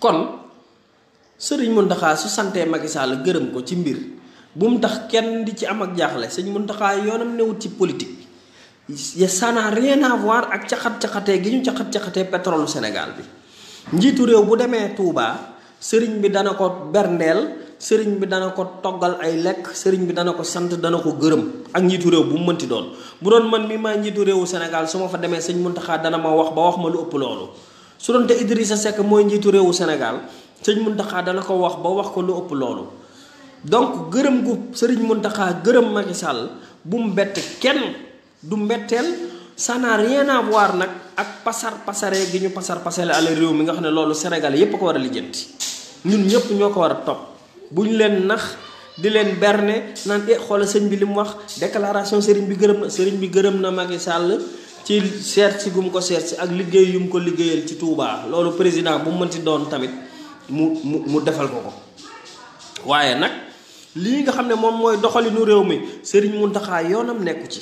kon Serigne Mountakha su santee Macky Sall gërëm ko ci mbir bu mu tax kenn di ci am ak jaaxle sëñ Mountakha yoonam newut ci politique ça n'a rien à voir ak caxat-caxatee gi ñu caxat-caxatee pétrole Sénégal bi njiitu réew bu demee Touba sëriñ bi dana ko berndeel sëriñ bi dana ko toggal ay lekk sëriñ bi dana ko sant dana ko gërëm ak njiitu réew bu mu mënti doon bu doon man mi maa njiitu réewu Sénégal su ma fa demee sëñ Mountakha dana ma wax ba wax ma lu ëpp loolu su doon te Idrissa Seck mooy njiitu réewu Sénégal sëñ Mountakha dana ko wax ba wax ko lu ëpp loolu donc gërëm gu sëriñ Mountakha gërëm Macky Sall bu mu bett kenn du mbetteel ça n'a rien à voir nag ak pasare gi ñu pasare ale réew mi nga xam ne loolu Sénégal yépp ko war a lijjanti ñun ñëpp ñoo ko war a topp bu ñu leen nax di leen berne naan xoolal sëñ bi li mu wax déclaration sëriñ bi gërëm na Macky Sall ci seet si gum ko seet si ak liggéey yu mu ko liggéeyal ci Touba loolu président bu mu mënti doon tamit mu defal ko ko waaye nag lii nga xam ne moom mooy doxalinu réew mi sëriñ Mountakha yoonam nekku ci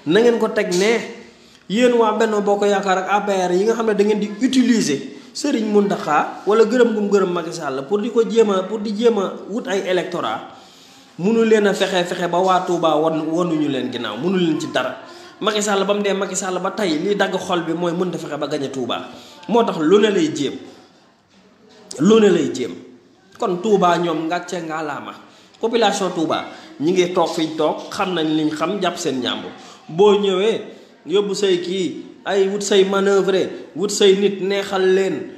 na ngeen ko teg ne yéen waa Benno Bokk Yaakaar ak APR yi nga xam ne da ngeen di utiliser Serigne Mountakha wala gërëm gum gërëm Macky Sall pour di jéem a wut ay électorat munu leen a fexe ba waa Touba wanuñu leen ginnaaw munu leen ci dara Macky Sall ba mu dee Macky Sall ba tey li dagg xol bi mooy mënta fexe ba gañe Touba moo tax lu ne lay jéem kon Touba ñoom ngàcce ngaalaama population Touba ñi ngi toog fiñ toog xam nañ liñ xam jàpp seen njàmbur boo ñëwee yóbbu say kii ay wut say manœuvre wut say nit neexal leen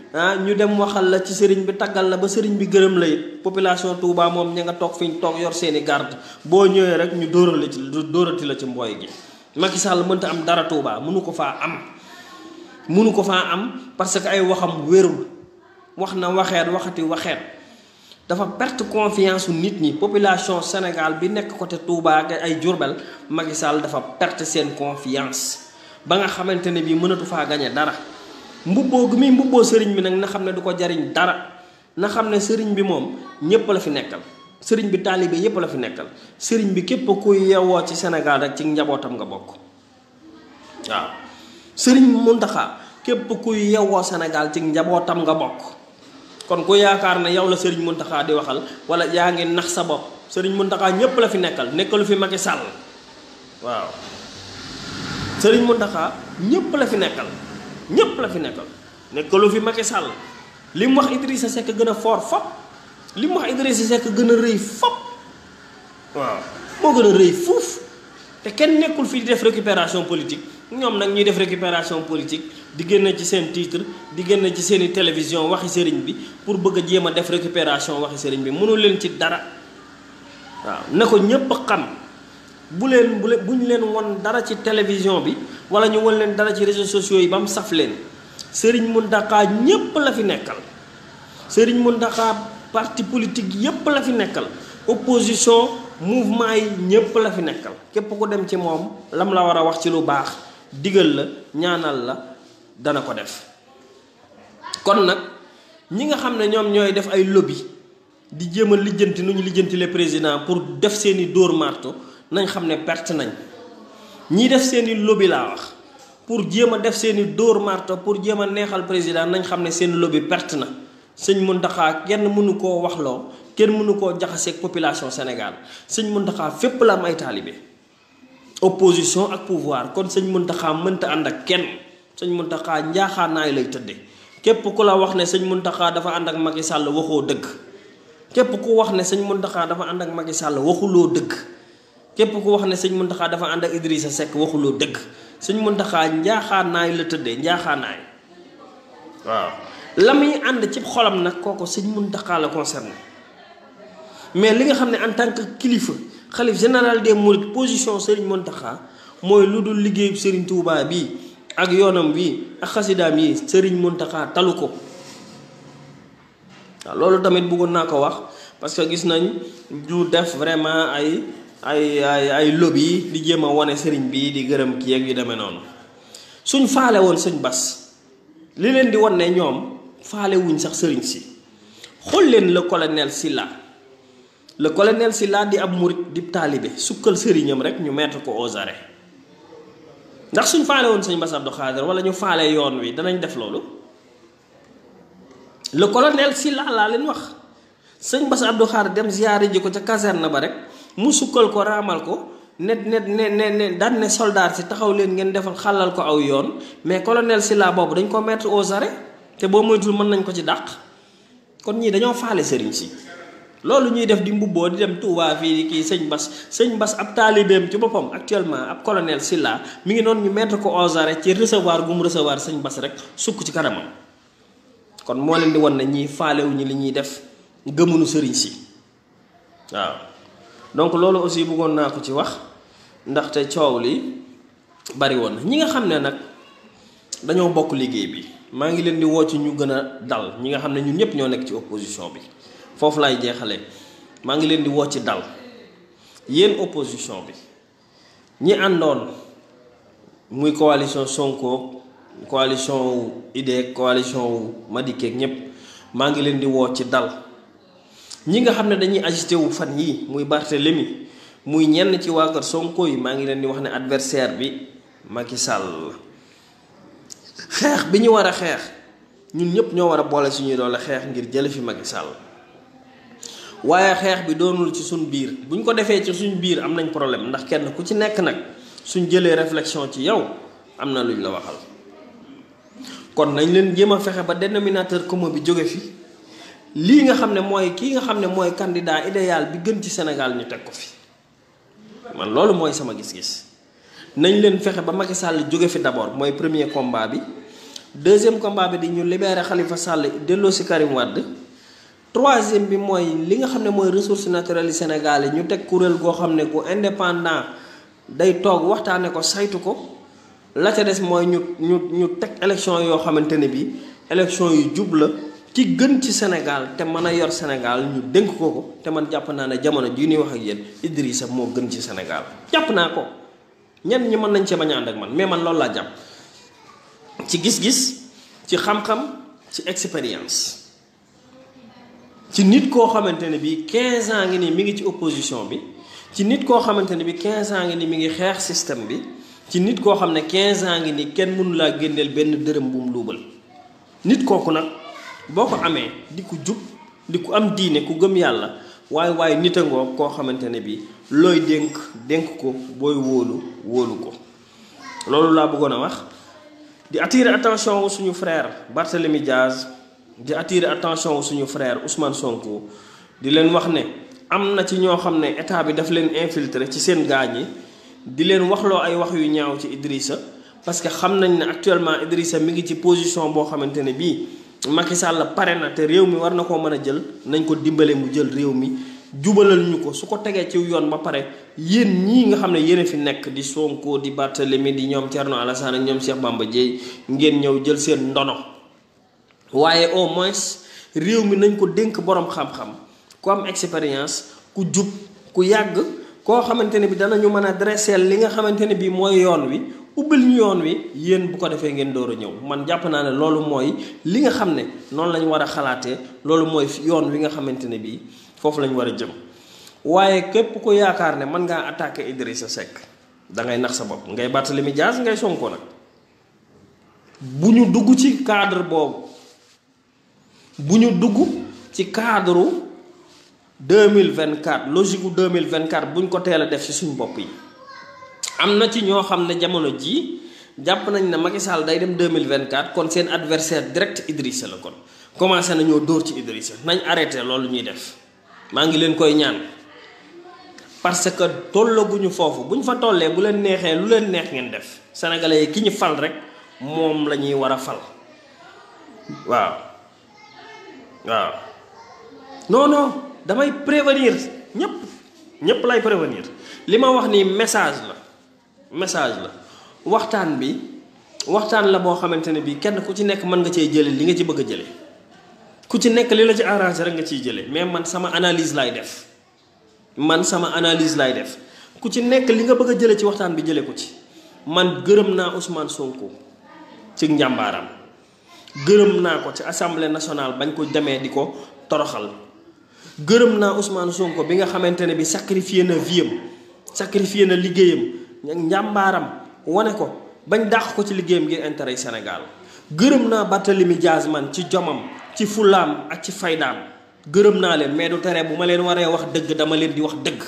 ñu dem waxal la ci sëriñ bi taggal la ba sëriñ bi gërëm la it population Touba moom ña nga toog fiñ toog yor seeni garde boo ñëwee rek ñu dóorati la ci mbooy gi Macky Sall mënta am dara Touba mënu ko faa am parce que ay waxam wérul wax na waxeet waxati waxeet dafa perte confiance su nit ñi. population Sénégal bi nekk côté Touba ak ay Diourbel Macky Sall dafa perte seen confiance ba nga xamante ne bii mënatu faa gañe dara. mbubboo gi muy mbubboo sëriñ bi nag na xam ne du ko jariñ dara. na xam ne sëriñ bi moom ñépp la fi nekkal. sëriñ bi taalibe yépp la fi nekkal. sëriñ bi képp kuy yeewoo ci Sénégal rek ci njabootam nga bokk. waaw sëriñ Mountakha képp kuy yeewoo Sénégal ci njabootam nga bokk. kon ku yaakaar ne yow la sëriñ Mountakha di waxal wala yaa ngi nax sa bopp. sëriñ Mountakha ñépp la fi nekkal nekkalu fi Macky Sall. waaw sëriñ Mountakha ñépp la fi nekkal. ñépp la fi nekkal nekkalu fi Macky Sall. li mu wax Idrissa Seck gën a fort fop. li mu wax Idrissa Seck gën a rëy fop. waaw moo gën a rëy fuuf. te kenn nekkul fii di def récupération politique ñoom nag ñuy def récupération politique di génn ci seen titre di génn ci seeni télévision waxi sëriñ bi pour bëgg a jéem a def récupération waxi sëriñ bi mënul leen ci dara. waaw na ko ñépp xam bu ñu leen won dara ci télévision bi wala ñu won leen dara ci réseaux sociaux yi ba mu saf leen. sëriñ Mountakha ñépp la fi nekkal. sëriñ Mountakha parti politique yépp la fi nekkal. opposition mouvement yi ñépp la fi nekkal. képp ku dem ci moom lam la war a wax ci lu baax digal la ñaanal la dana ko def. kon nag ñi nga xam ne ñoom ñooy def ay lobby di jéem a lijjanti nu ñu lijjanti le président pour def seeni dóor marto nañ xam ne perte nañ. ñii def seeni lobby laa wax pour jéem a def seeni dóor marto pour jéem a neexal président nañ xam ne seen lobby perte na. sëñ Mountakha kenn mënu koo waxloo kenn mënu koo jaxaseeg population Sénégal. sëñ Mountakha fépp la am ay taalibe opposition ak pouvoir kon sëñ Mountakha mënta ànd ak kenn. sëñ Mountakha njaaxaanaay lay tëdde képp ku la wax ne sëñ Mountakha dafa ànd ak Macky Sall waxoo dëgg. képp ku wax ne sëñ Mountakha dafa ànd ak Macky Sall waxuloo dëgg. képp ku wax ne sëñ Mountakha dafa ànd ak Idrissa Seck waxuloo dëgg. sëñ Mountakha njaaxaanaay la tëddee njaaxaanaay. waaw la muy ànd ci xolam nag kooku sëñ Mountakha la concerné mais li nga xam ne en tant que kilifa xalif général des mourides position sëriñ Mountakha mooy lu dul liggéeyu sëriñ Touba bii ak yoonam bii ak xasidaam yi sëriñ Mountakha talu ko. waaw loolu tamit bëggoon naa ko wax parce que gis nañ du def vraiment ay lobby di jéem a wane sëriñ bi di gërëm kii ak yu demee noonu. suñ faale woon sëñ Bass li leen di wan ne ñoom faale wuñ sax sëriñ si xool leen le colonel Sylla di ab murit di taalibe sukkal sëriñam rek ñu mettre ko aux arrêts. ndax suñ faale woon sëñ Bass Abdou Khadre wala ñu faale yoon wi danañ def loolu. le colonel Sylla laa leen wax sëñ Bass Abdou Khadre dem ziyaare ji ko ca caserne ba rek mu sukkal ko raamal ko ne daan ne soldat si taxaw leen ngeen defal xàllal ko aw yoon mais colonel Sylla boobu dañ ko mettre aux arrêts te boo moytul mën nañ ko ci dàq. kon ñii dañoo faale sëriñ si loolu ñuy def di mbubboo di dem Touba fii kii sëñ Bass ab taalibeem ci boppam actuellement ab colonel Sylla mi ngi noonu ñu mettre ko aux arrêts ci recevoir gu mu recevoir sëñ Bass rek sukk ci kanamam. kon moo leen di wan ne ñii faalewuñu li ñuy def gëmuñu sëriñ si waaw. donc loolu aussi bëggoon naa ko ci wax ndaxte coow li bari woon na ñi nga xam ne nag dañoo bokk liggéey bi maa ngi leen di woo ci ñu gën a dal. ñi nga xam ne ñun ñëpp ñoo nekk ci opposition bi foofu laay jeexalee maa ngi leen di woo ci dal. yéen opposition bi ñi àndoon muy coalition Sonko coalition wu IDEC coalition wu Madické ak ñëpp maa ngi leen di woo ci dal. ñi nga xam ne dañuy agité wu fan yii muy Barthélemy muy ñenn ci waa kër Sonko yi maa ngi leen di wax ne adversaire bi Macky Sall xeex bi ñu war a xeex ñun ñëpp ñoo war a boole suñuy doole xeex ngir jële fi Macky Sall. waaye xeex bi doonul ci suñ biir bu ñu ko defee ci suñ biir am nañ problème ndax kenn ku ci nekk nag suñ jëlee réflexion ci yow am na luñ la waxal. kon nañ leen jéem a fexe ba dénominateur commun bi jóge fi lii nga xam ne mooy kii nga xam ne mooy candidat idéal bi gën ci Sénégal ñu teg ko fi man loolu mooy sama gis-gis. nañ leen fexe ba Macky Sall jóge fi d'abord mooy premier combat bi. deuxième combat bi di ñu libérer Khalifa Sall delloo si Karim Wade. troisième bi mooy li nga xam ne mooy ressources naturelles yi Sénégal yi ñu teg kuréel goo xam ne gu indépendant day toog waxtaane ko saytu ko. la ca des mooy ñu teg élection yoo xamante ne bi élection yu jub la ki gën ci Sénégal te mën a yor Sénégal ñu dénk ko te man jàpp naa ne jamono jii ñuy wax ak yéen Idrissa moo gën ci Sénégal jàpp naa ko. ñenn ñi mën nañ cee bañ a ànd ak man mais man loolu laa jàpp ci gis-gis ci xam-xam ci expérience ci nit koo xamante ne bii 15 ans ngi nii mi ngi ci opposition bi ci nit koo xamante ne bii 15 ans ngi nii mi ngi xeex système bi ci nit koo xam ne 15 ans ngi nii kenn mënu laa génneel benn dërëm bu mu luubal nit kooku nag boo ko amee di ko jub di ko am diine ku gëm yàlla waaye nit a ngoo koo xamante ne bii looy dénk ko booy wóolu ko loolu laa bëggoon a wax di attirer attention wu suñu frère Barthélémy Diaz di attirer attention wu suñu frère Ousmane Sonko di leen wax ne am na ci ñoo xam ne état bi daf leen infiltrer ci seen gaañ yi di leen waxloo ay wax yu ñaaw ci Idrissa parce que xam nañ ne actuellement Idrissa mi ngi ci position boo xamante ne bii Macky Sall pare na te réew mi war na koo mën a jël nañ ko dimbale mu jël réew mi jubalal ñu ko su ko tegee ci yoon ba pare yéen ñii nga xam ne yéen a fi nekk di Sonko di Barthélémy di ñoom Thierno Alassane ak ñoom Cheikh Bamba Dièye ngeen ñëw jël seen ndono waaye au moins réew mi nañ ko dénk borom xam-xam ku am expérience ku jub ku yàgg koo xamante ne bi danañu mën a dresser li nga xamante ne bi mooy yoon wi ubbil ñu yoon wi yéen bu ko defee ngeen door a ñëw man jàpp naa ne loolu mooy li nga xam ne noonu lañ war a xalaatee loolu mooy yoon wi nga xamante ne bii foofu lañ war a jëm waaye képp ko yaakaar ne mën ngaa attaquer Idrissa Seck da ngay nax sa bopp ngay Barthélémy Dias ngay Sonko nag bu ñu dugg ci cadre boobu bu ñu dugg ci cadre 2024 logique gu 2024 buñ ko teel a def ci suñ bopp yi am na ci ñoo xam ne jamono jii jàpp nañ ne Macky Sall day dem 2024 kon seen adversaire direct Idrissa la kon commencé nañoo dóor ci Idrissa nañ arrêté loolu ñuy def maa ngi leen koy ñaan parce que tollaguñu foofu buñ fa tollee bu leen neexee lu leen neex ngeen def sénégalais yi ki ñu fal rek moom la ñuy war a fal waaw non damay prévenir ñëpp lay prévenir li ma wax nii message la waxtaan la boo xamante ne bii kenn ku ci nekk mën nga cee jële li nga ci bëgg a jële ku ci nekk li la ci arrangé rek nga ciy jële mais man sama analyse lay def ku ci nekk li nga bëgg a jële ci waxtaan bi jële ko ci man gërëm naa Ousmane Sonko ci njàmbaaram gërëm naa ko ci assemblée nationale bañ ko demee di ko toroxal gërëm naa Ousmane Sonko bi nga xamante ne bi sacrifié na vie am sacrifié na liggéeyam njàmbaaram wane ko bañ dàq ko ci liggéeyam ngir intérêt Sénégal gërëm naa Barthélémy Dias man ci jomam ci fulaam ak ci faydaam gërëm naa leen mais du tere bu ma leen waree wax dëgg dama leen di wax dëgg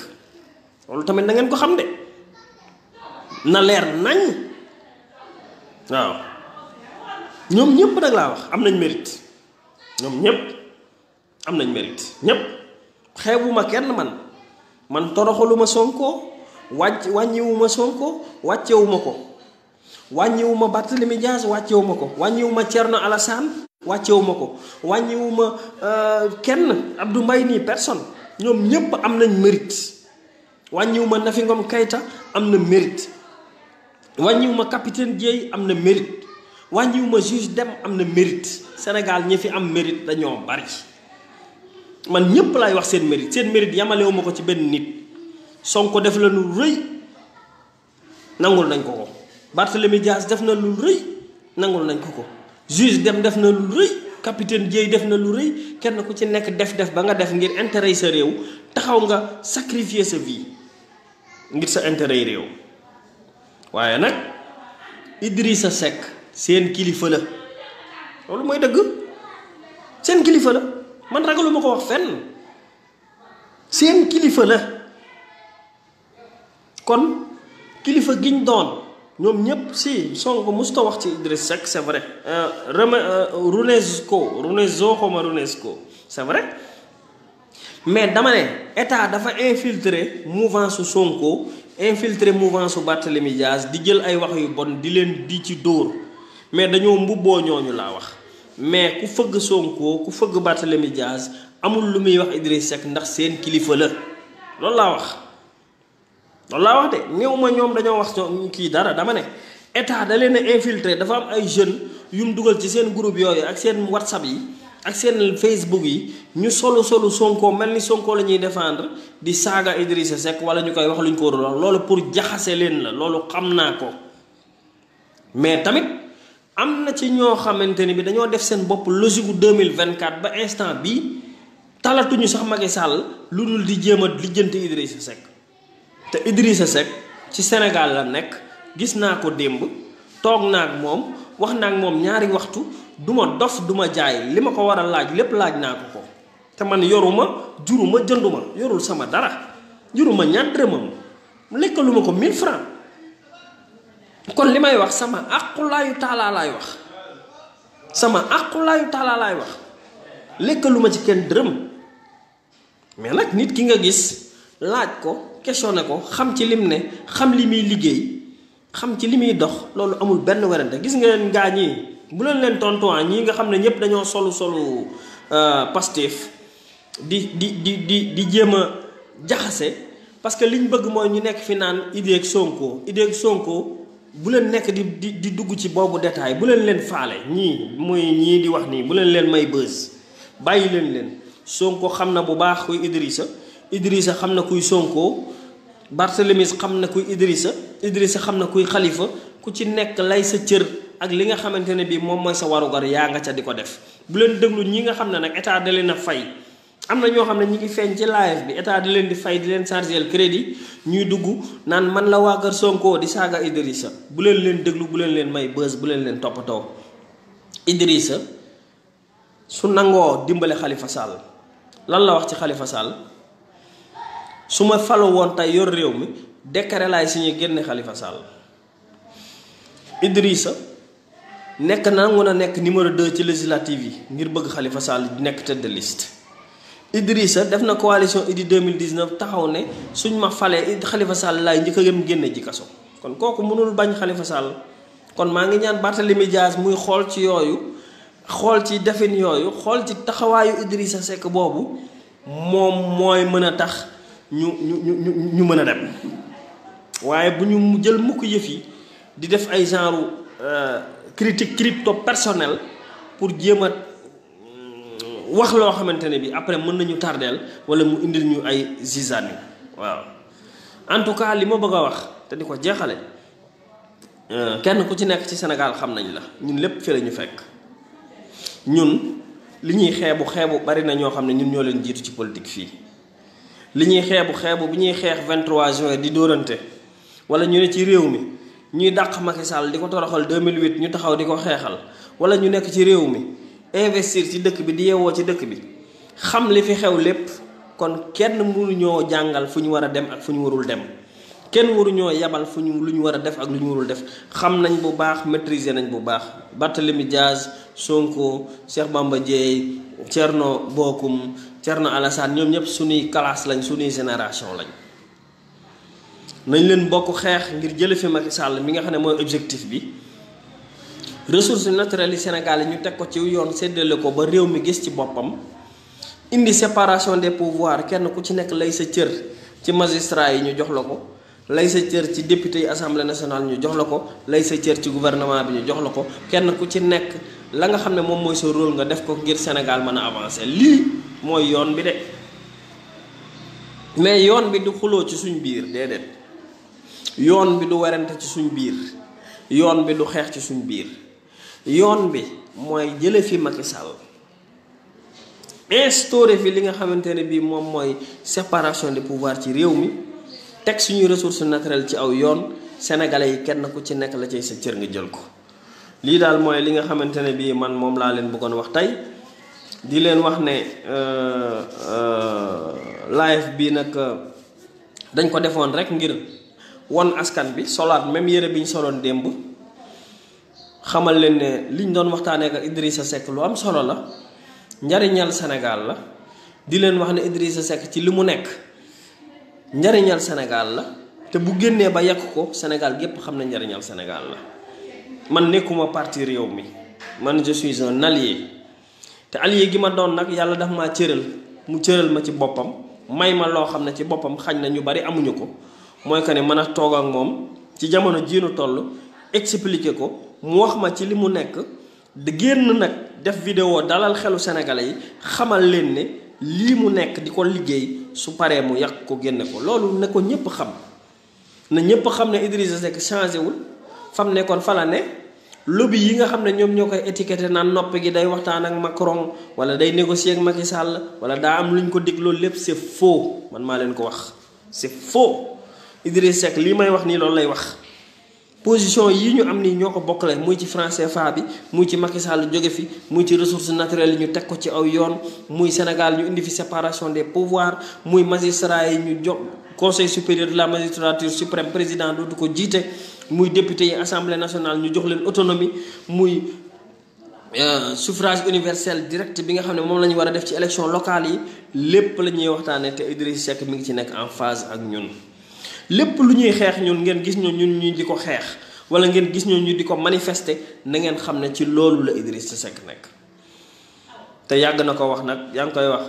loolu tamit na ngeen ko xam de na leer nañ waaw ñoom ñëpp nag laa wax am nañ mérite ñoom ñëpp am nañ mérite ñëpp xeebuma kenn man toroxaluma Sonko wàññiwuma Sonko wàccewuma ko wàññiwuma Barthélémy Dias wàccewuma ko wàññiwuma Thierno Alassane wàccewuma ko wàññiwuma kenn Abdou Mbaye nii personne ñoom ñëpp am nañ mérite wàññiwuma Nafi Ngom Keïta am na mérite wàññiwuma capitaine Dièye am na mérite wàññiwuma juge Dème am na mérite Sénégal ñi fi am mérite dañoo bari man ñëpp laay wax seen mérite yamalewuma ko ci benn nit Sonko def la lu rëy nangul nañ ko ko Barthélémy Dias def na lu rëy nangul nañ ko juge Dème def na lu rëy capitaine Dièye def na lu rëy kenn ku ci nekk def ba nga def ngir intérêt sa réew taxaw nga sacrifier sa vie ngir sa intérêt réew waaye nag Idrissa Seck seen kilifa la loolu mooy dëgg seen kilifa la man ragaluma ko wax fenn seen kilifa la kon kilifa giñ doon ñoom ñëpp si Sonko musuta wax ci Idrissa Seck c'est vrai Rounesco c'est vrai mais dama ne état dafa infiltrer mouvance su Sonko infiltrer mouvance su Barthélémy Dias di jël ay wax yu bon di leen di ci dóor mais dañoo mbubboo ñooñu laa wax mais ku fëgg Sonko ku fëgg Barthélémy Dias amul lu muy wax Idrissa Seck ndax seen kilifa la loolu laa wax de néew ma ñoom dañoo wax kii dara dama ne état da leen a infiltrer dafa am ay jeunes yu mu dugal ci seen groupe yooyu ak seen WhatsApp yi ak seen Facebook yi ñu solu Sonko mel ni Sonko la ñuy défendre di saaga Idrissa Seck wala ñu koy wax lu ñu ko war a loolu pour jaxase leen la loolu xam naa ko. mais tamit am na ci ñoo xamante ni bi dañoo def seen bopp logique gu 2024 ba instant bi talatuñu sax Macky Sall lu dul di jéem a lijjanti Idrissa Seck te Idrissa Seck ci Sénégal la nekk gis naa ko démb toog naa ak moom wax naa ak moom ñaari waxtu duma dof duma jaay li ma ko war a laaj lépp laaj naa ko te man yoruma juruma jënduma yorul sama dara juruma ñaar dërëmam lekkaluma ko 1000 francs kon li may wax sama aqulaayu taalaa laay wax sama aqulaayu taalaa laay wax lekkaluma ci kenn dërëm mais nag nit ki nga gis laaj ko questionné ko xam ci lim ne xam li muy liggéey xam ci li muy dox loolu amul benn werante gis nga leen gaa ñii bu leen tontuwaan ñii nga xam ne ñëpp dañoo solu Pastef di jéem a jaxase parce que liñ bëgg mooy ñu nekk fi naan idée ak Sonko bu leen nekk di dugg ci boobu détail bu leen faale ñii di wax nii bu leen may bës bàyyi leen Sonko xam na bu baax kuy Idrissa xam na kuy Sonko Barthélemy xam na kuy Idrissa xam na kuy Khalifa ku ci nekk lay sa cër ak li nga xamante ne bii moom mooy sa warugar yaa nga ca di ko def bu leen déglu ñi nga xam ne nag état da leen a fay am na ñoo xam ne ñi ngi feeñ ci live bi état di leen di fay di leen charger crédit ñuy dugg naan man la waa kër Sonko di saaga Idrissa bu leen déglu bu leen may bës bu leen toppatoo Idrissa su nangoo dimbale Khalifa Sall lan la wax ci Khalifa Sall su ma falo woon tey yor réew mi décret laay signé génne Khalifa Sall Idrissa nekk nangu na nekk numéro 2 ci législative yi ngir bëgg Khalifa Sall nekk tête de liste Idrissa def na coalition Idy 2019 taxaw ne suñ ma falee Khalifa Sall laay njëkk a yëm génne ji kaso kon kooku mënul bañ Khalifa Sall kon maa ngi ñaan Barthélemy Dias muy xool ci yooyu xool ci defin yooyu xool ci taxawaayu Idrissa Seck boobu moom mooy mën a tax ñu mën a dem waaye bu ñu jël mukk yëf yi di def ay genre critique crypto personnel pour jéem a wax loo xamante ne bi après mën nañu tardeel wala mu indil ñu ay zizane waaw en tout cas li ma bëgg a wax te di ko jeexale kenn ku ci nekk ci Sénégal xam nañ la ñun lépp fi la ñu fekk ñun li ñuy xeebu bari na ñoo xam ne ñun ñoo leen jiitu ci politique fii li ñuy xeebu bi ñuy xeex 23 juin di dóorante wala ñu ne ci réew mi ñuy dàq Macky Sall di ko toroxal 2008 ñu taxaw di ko xeexal wala ñu nekk ci réew mi investir ci dëkk bi di yeewoo ci dëkk bi xam li fi xew lépp kon kenn mënuñoo jàngal fu ñu war a dem ak fu ñu warul dem kenn waruñoo yabal lu ñu war a def ak lu ñu warul def xam nañ bu baax maîtriser nañ bu baax Barthélemy Dias Sonko Cheikh Bamba Dièye Thierno Bocoum Thierno Alassane ñoom ñëpp suñuy classe lañ suñuy génération lañ nañ leen bokk xeex ngir jële fi Macky Sall mi nga xam ne mooy objectif bi ressources naturelles yi Sénégal yi ñu teg ko ci yoon séddale ko ba réew mi gis ci boppam indi séparation des pouvoirs kenn ku ci nekk lay sa cër ci magistrat yi ñu jox la ko lay sa cër ci député yi assemblée nationale ñu jox la ko lay sa cër ci gouvernement bi ñu jox la ko kenn ku ci nekk la nga xam ne moom mooy sa rôle nga def ko ngir Sénégal mën a avancer lii mooy yoon bi de mais yoon bi du xuloo ci suñ biir déedéet yoon bi du werante ci suñ biir yoon bi du xeex ci suñ biir yoon bi mooy jële fi Macky Sall instauré fi li nga xamante ne bii moom mooy séparation des pouvoirs ci réew mi teg suñuy ressources naturelles ci aw yoon sénégalais yi kenn ku ci nekk la cay sa cër nga jël ko lii daal mooy li nga xamante ne bii man moom laa leen bëggoon wax tey di leen wax ne live bi nag dañ ko defoon rek ngir won askan bi solaat même yére bi ñu soloon démb xamal leen ne liñ doon waxtaanee ak Idrissa Seck lu am solo la njariñal Sénégal la di leen wax ne Idrissa Seck ci li mu nekk njariñal Sénégal la te bu génnee ba yàq ko Sénégal gépp xam ne njariñal Sénégal la man nekkuma parti réew mi man je suis un allié te allié gi ma doon nag yàlla daf maa cëral mu cëral ma ci boppam may ma loo xam ne ci boppam xañ na ñu bari amuñu ko mooy que ne mën a toog ak moom ci jamono jiinu toll expliquer ko mu wax ma ci li mu nekk de génn nag def vidéo dalal xelu sénégalais yi xamal leen ne lii mu nekk di ko liggéey su paree mu yàq ko génne ko loolu ne ko ñëpp xam na ñëpp xam ne Idrissa Seck changé wul fam nekkoon fa la ne lobby yi nga xam ne ñoom ñoo koy étiqueté naan noppi gi day waxtaan ak Macron wala day négocier ak Macky Sall wala daa am luñ ko dig loolu lépp c'est faux man maa leen ko wax c'est faux Idrissa Seck lii may wax nii loolu lay wax position yi ñu am nii ñoo ko bokkale muy ci franc CFA bi muy ci Macky Sall jóge fi muy ci ressources naturelles yi ñu teg ko ci aw yoon muy Sénégal ñu indi fi séparation des pouvoirs muy magistrat yi ñu jox conseil supérieur de la magistrature suprême président dootu ko jiite muy député yi assemblée nationale ñu jox leen autonomie muy suffrage universel direct bi nga xam ne moom la ñu war a def ci élection locale yi lépp la ñuy waxtaane te Idrissa Seck mi ngi ci nekk en phase ak ñun lépp lu ñuy xeex ñun ngeen gis ñun ñu di ko xeex wala ngeen gis ñu di ko manifester na ngeen xam ne ci loolu la Idrissa Seck nekk te yàgg na ko wax nag yaa ngi koy wax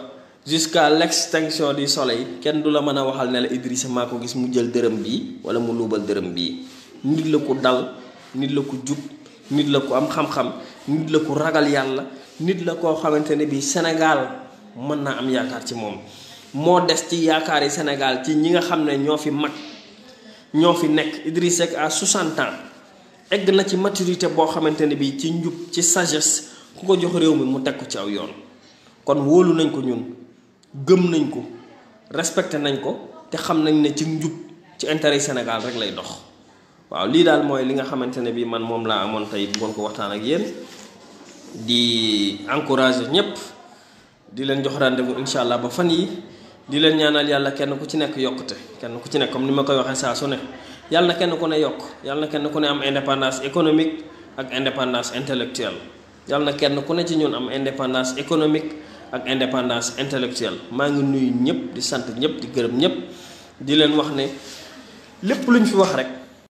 jusqu'à l'extinction du soleil kenn du la mën a waxal ne la Idrissa maa ko gis mu jël dërëm bii wala mu luubal dërëm bii nit la ko dal nit la ko jub nit la ko am xam-xam nit la ko ragal yàlla nit la koo xamante ne bii Sénégal mën naa am yaakaar ci moom moo des ci yaakaar yi Sénégal ci ñi nga xam ne ñoo fi mag ñoo fi nekk Idrissa Seck à 60 ans egg na ci maturité boo xamante ne bii ci njub ci sagesse ku ko jox réew mi mu teg ko ci aw yoon kon wóolu nañ ko ñun gëm nañ ko respecté nañ ko te xam nañ ne ci njub ci intérêt Sénégal rek lay dox waaw lii daal mooy li nga xamante ne bii man moom laa amoon tey bëggoon ko waxtaan ak yéen di encourager ñëpp di leen jox rendez-vous incha allah ba fan yi di leen ñaanal yàlla kenn ku ci nekk yokkute kenn ku ci nekk comme ni ma koy waxee saa su ne yàlla na kenn ku ne yokk yàlla na kenn ku ne am indépendance économique ak indépendance intellectuelle yàlla na kenn ku ne ci ñun am indépendance économique ak indépendance intellectuelle maa ngi nuyu ñëpp di sant ñëpp di gërëm ñëpp di leen wax ne lépp luñ fi wax rek